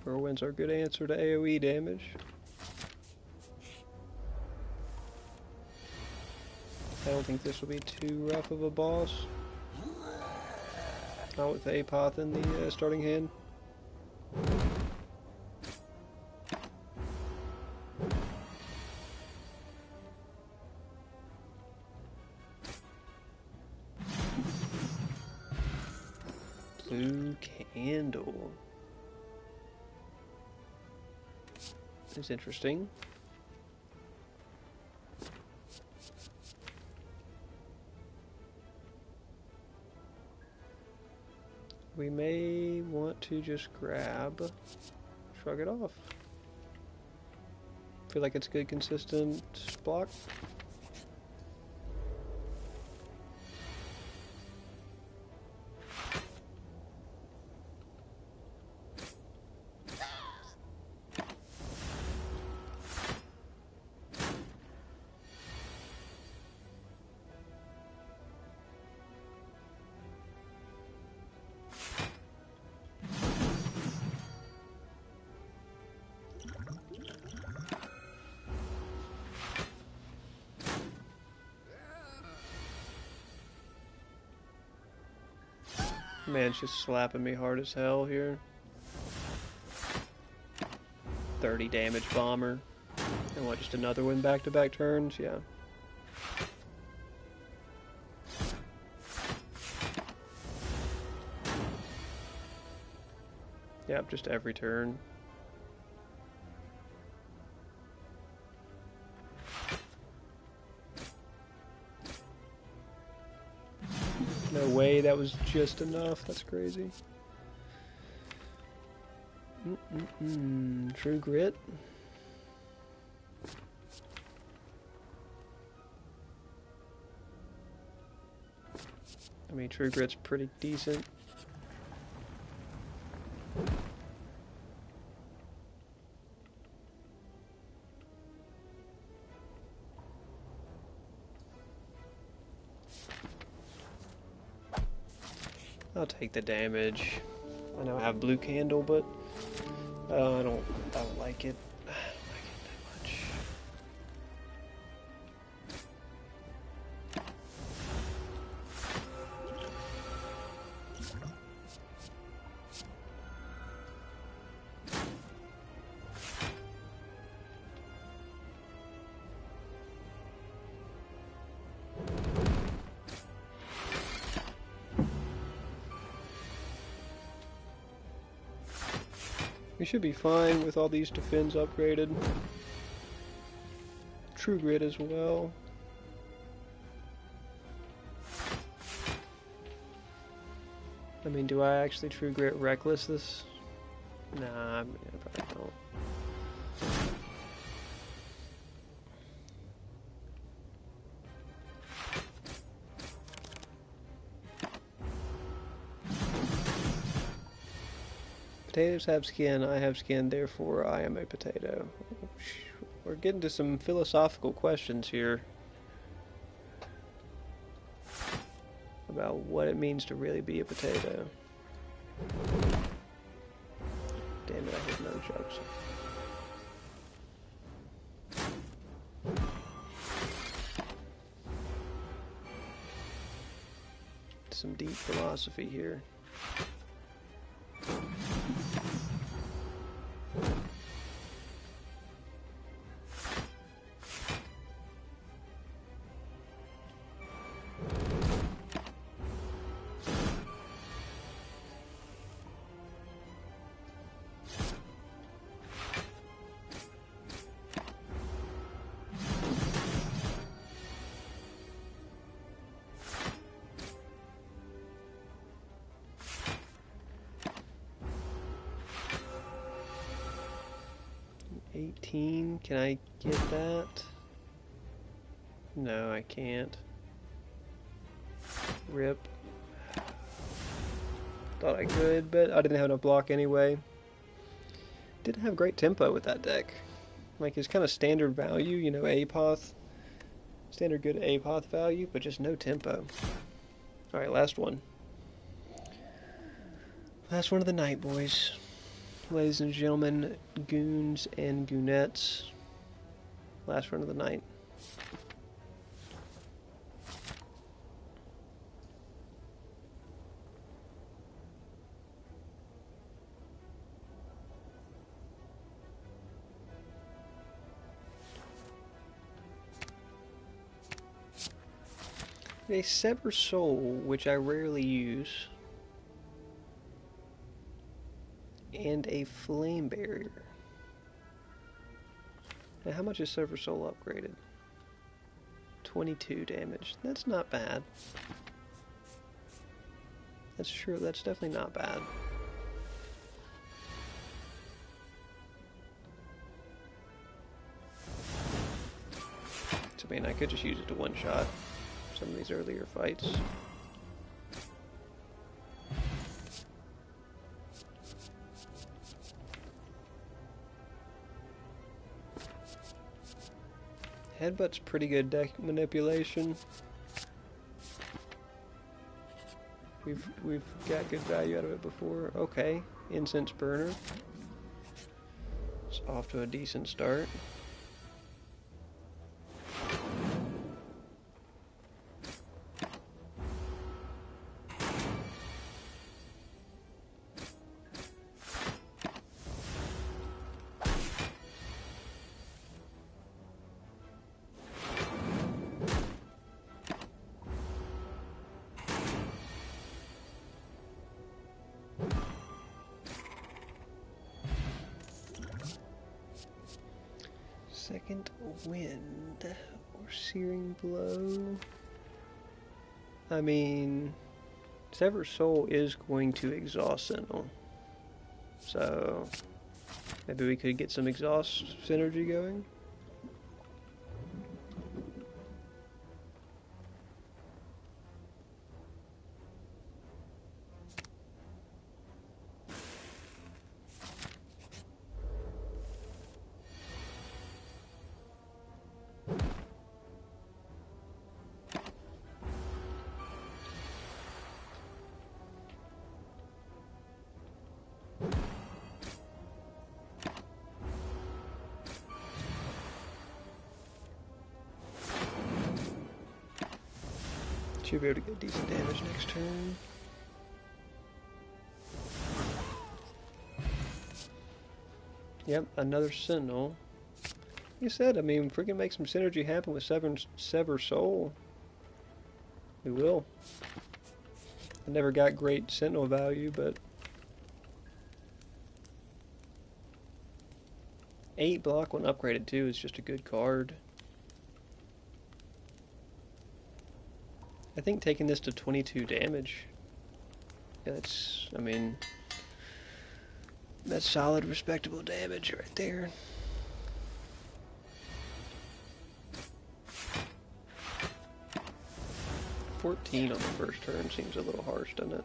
Whirlwinds are a good answer to AoE damage. I don't think this will be too rough of a boss. Not with the Apoth in the starting hand. Blue candle. It's interesting. We may want to just grab, shrug it off. Feel like it's good, consistent block. Man's just slapping me hard as hell here. 30 damage bomber. And what, just another one back-to-back turns? Yeah. Yep, just every turn. No way, that was just enough. That's crazy. True grit. I mean, true grit's pretty decent. I'll take the damage. I know I have blue candle, but I don't like it. I don't like it that much. We should be fine with all these defense upgraded. True Grit as well. I mean, do I actually True Grit Reckless this? Nah, I probably don't. Potatoes have skin, I have skin, therefore I am a potato. We're getting to some philosophical questions here about what it means to really be a potato. Damn it, I hit no jokes. Some deep philosophy here. Can I get that? No, I can't. Rip. Thought I could, but I didn't have enough block anyway. Didn't have great tempo with that deck. Like, it's kind of standard value, you know, APOTH. Standard good APOTH value, but just no tempo. Alright, last one. Last one of the night, boys. Ladies and gentlemen, goons and goonettes. Last run of the night. A Sever Soul, which I rarely use. And a Flame Barrier. Now, how much is Sever Soul upgraded? 22 damage. That's not bad. That's true, that's definitely not bad. I mean, I could just use it to one-shot some of these earlier fights. Headbutt's pretty good deck manipulation. We've got good value out of it before. Okay, Incense Burner. It's off to a decent start. Second Wind or Searing Blow. I mean, Sever Soul is going to exhaust Sentinel, so maybe we could get some exhaust synergy going. Should be able to get decent damage next turn. Yep, another Sentinel. Like I said, I mean, if we can make some synergy happen with Sever Soul, we will. I never got great Sentinel value, but 8 block when upgraded too is just a good card. I think taking this to 22 damage, yeah, that's, I mean, that's solid, respectable damage right there. $14 on the first turn seems a little harsh, doesn't it?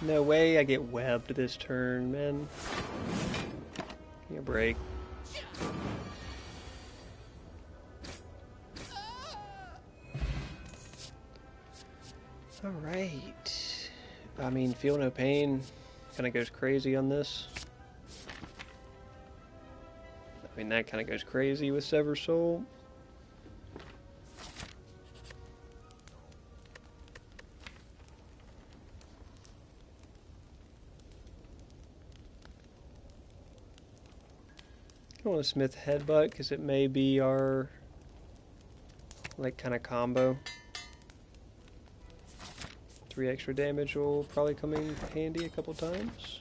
No way I get webbed this turn, man. Give me a break. Alright. I mean, Feel No Pain kind of goes crazy on this. I mean, that kind of goes crazy with Sever Soul. I want to Smith Headbutt because it may be our, like, kind of combo. 3 extra damage will probably come in handy a couple times.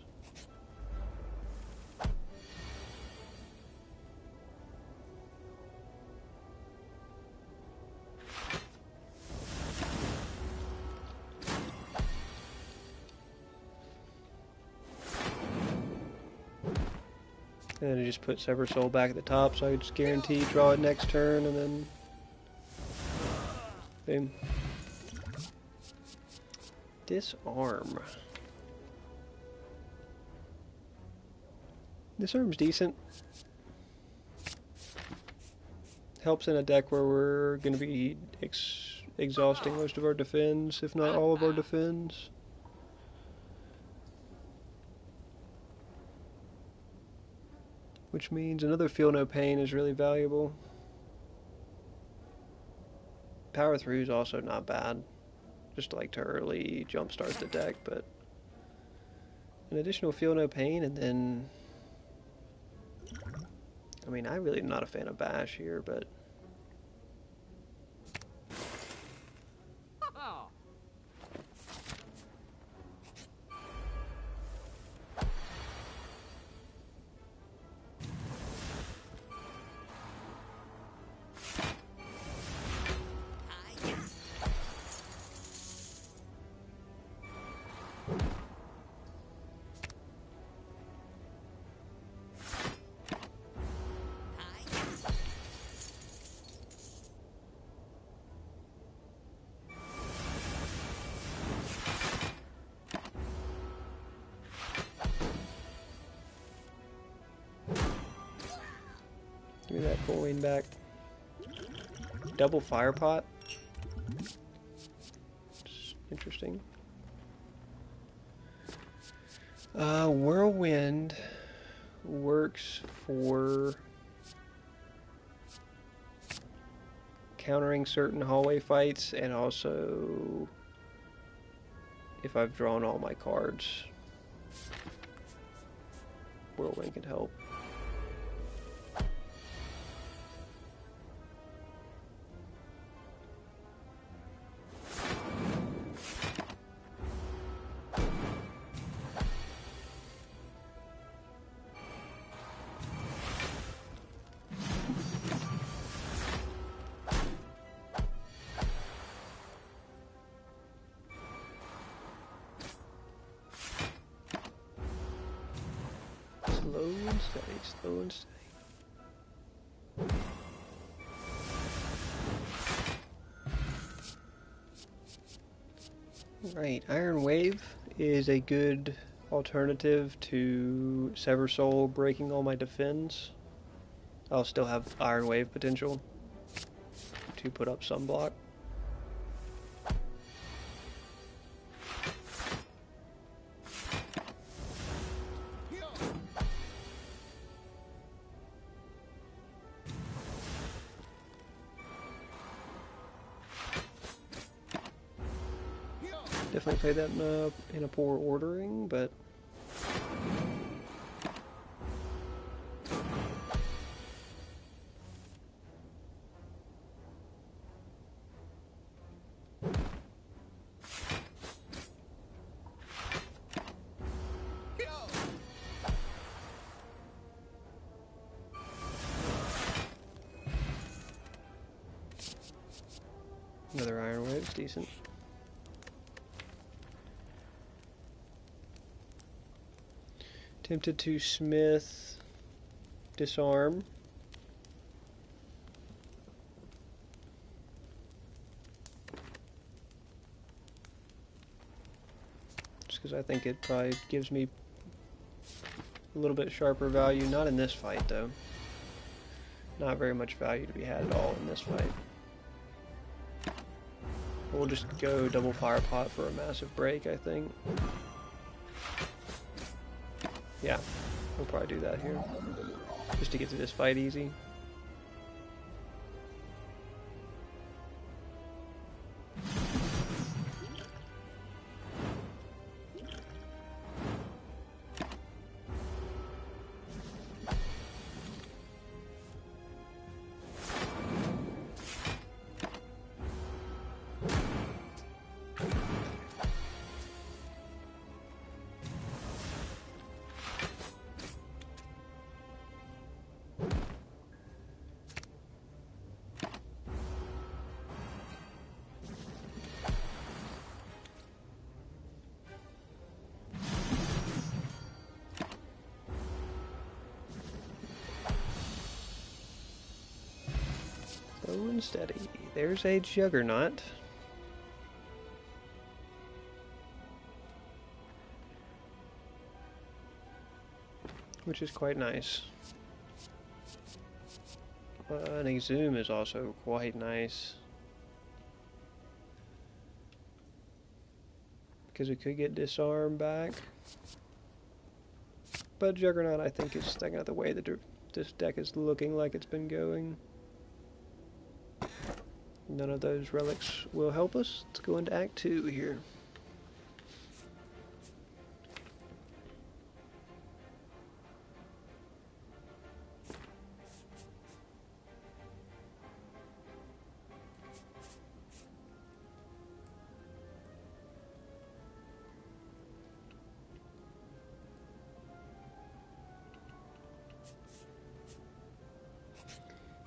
And then I just put Sever Soul back at the top, so I just guarantee draw it next turn, and then boom. Disarm. Disarm's decent. Helps in a deck where we're going to be exhausting most of our defends, if not all of our defends. Which means another Feel No Pain is really valuable. Power Through is also not bad. Just like to early jumpstart the deck, but an additional Feel No Pain, and then, I mean, I really am not a fan of Bash here, but give me that coin back. Double Fire Pot. It's interesting. Whirlwind works for countering certain hallway fights, and also if I've drawn all my cards, Whirlwind can help. Slow and steady, slow and steady. Right, Iron Wave is a good alternative to Sever Soul breaking all my defends. I'll still have Iron Wave potential to put up some block. Definitely played that in a poor ordering, but another Iron Wave's decent. Tempted to Smith, disarm. Just because I think it probably gives me a little bit sharper value. Not in this fight, though. Not very much value to be had at all in this fight. We'll just go double fire pot for a massive break, I think. Yeah, we'll probably do that here. Just to get through this fight easy. Slow and steady. There's a Juggernaut. Which is quite nice. An Exhume is also quite nice. Because we could get Disarm back. But Juggernaut, I think, is sticking out the way that this deck is looking like it's been going. None of those relics will help us. Let's go into Act 2 here.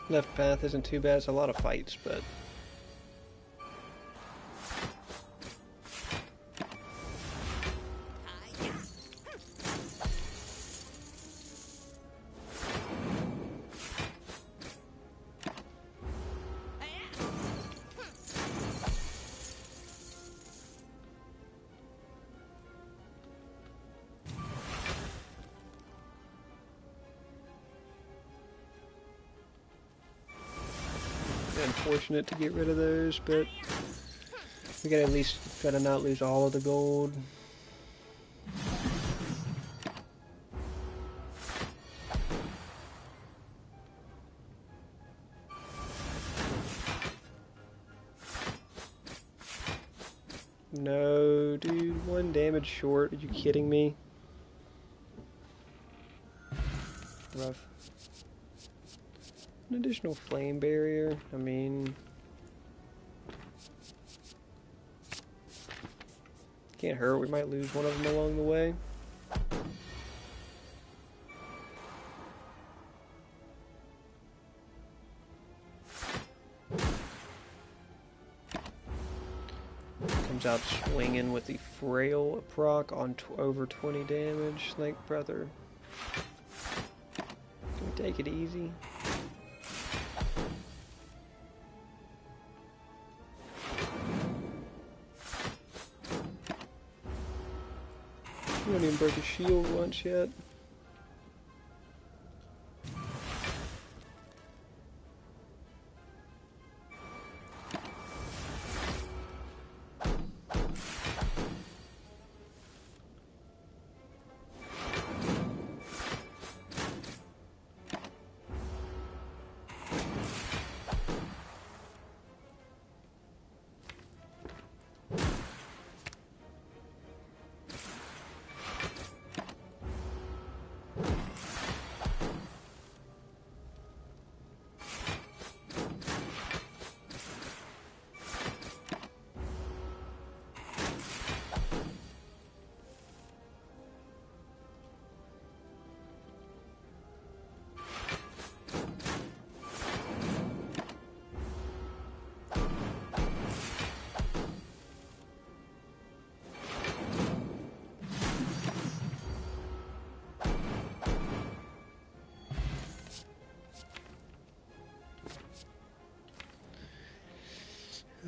Left path isn't too bad. It's a lot of fights, but unfortunate to get rid of those, but we gotta at least try to not lose all of the gold. No, dude, 1 damage short. Are you kidding me? Rough. An additional flame barrier. I mean, can't hurt. We might lose one of them along the way. Comes out swinging with the frail proc on over 20 damage. Like, brother, can we take it easy? We haven't even broke a shield once yet.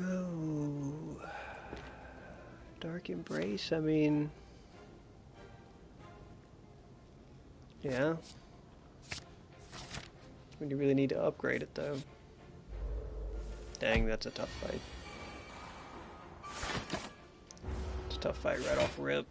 Oh, Dark Embrace, I mean, yeah. We really need to upgrade it though. Dang, that's a tough fight. It's a tough fight right off rip.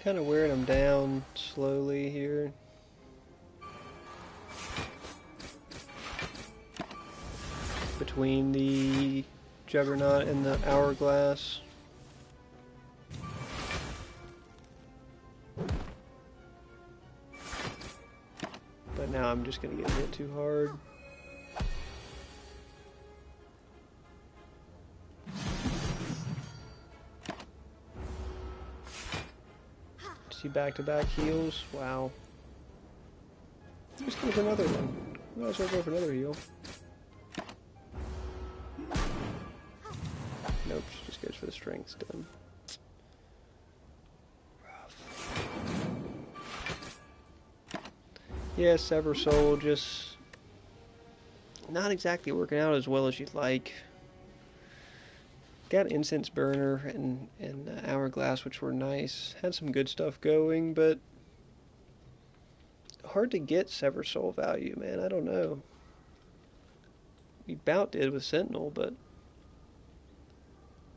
Kind of wearing them down slowly here. Between the Juggernaut and the Hourglass. But now I'm just gonna get hit too hard. See back-to-back heals? Wow. I'm just going for another one. Might as well go for another heal. Nope, she just goes for the strength stun. Yeah, Sever Soul just not exactly working out as well as you'd like. Got Incense Burner and Hourglass, which were nice. Had some good stuff going, but hard to get Sever Soul value, man. I don't know. We about did with Sentinel, but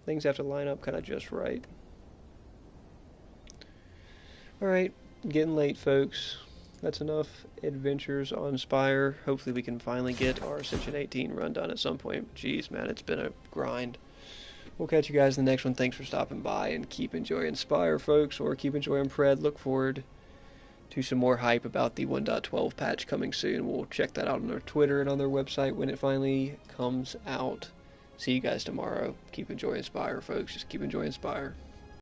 things have to line up kind of just right. Alright, getting late, folks. That's enough adventures on Spire. Hopefully we can finally get our Ascension 18 run done at some point. Jeez, man, it's been a grind. We'll catch you guys in the next one. Thanks for stopping by, and keep enjoying Spire, folks, or keep enjoying Pred. Look forward to some more hype about the 1.12 patch coming soon. We'll check that out on their Twitter and on their website when it finally comes out. See you guys tomorrow. Keep enjoying Spire, folks. Just keep enjoying Spire.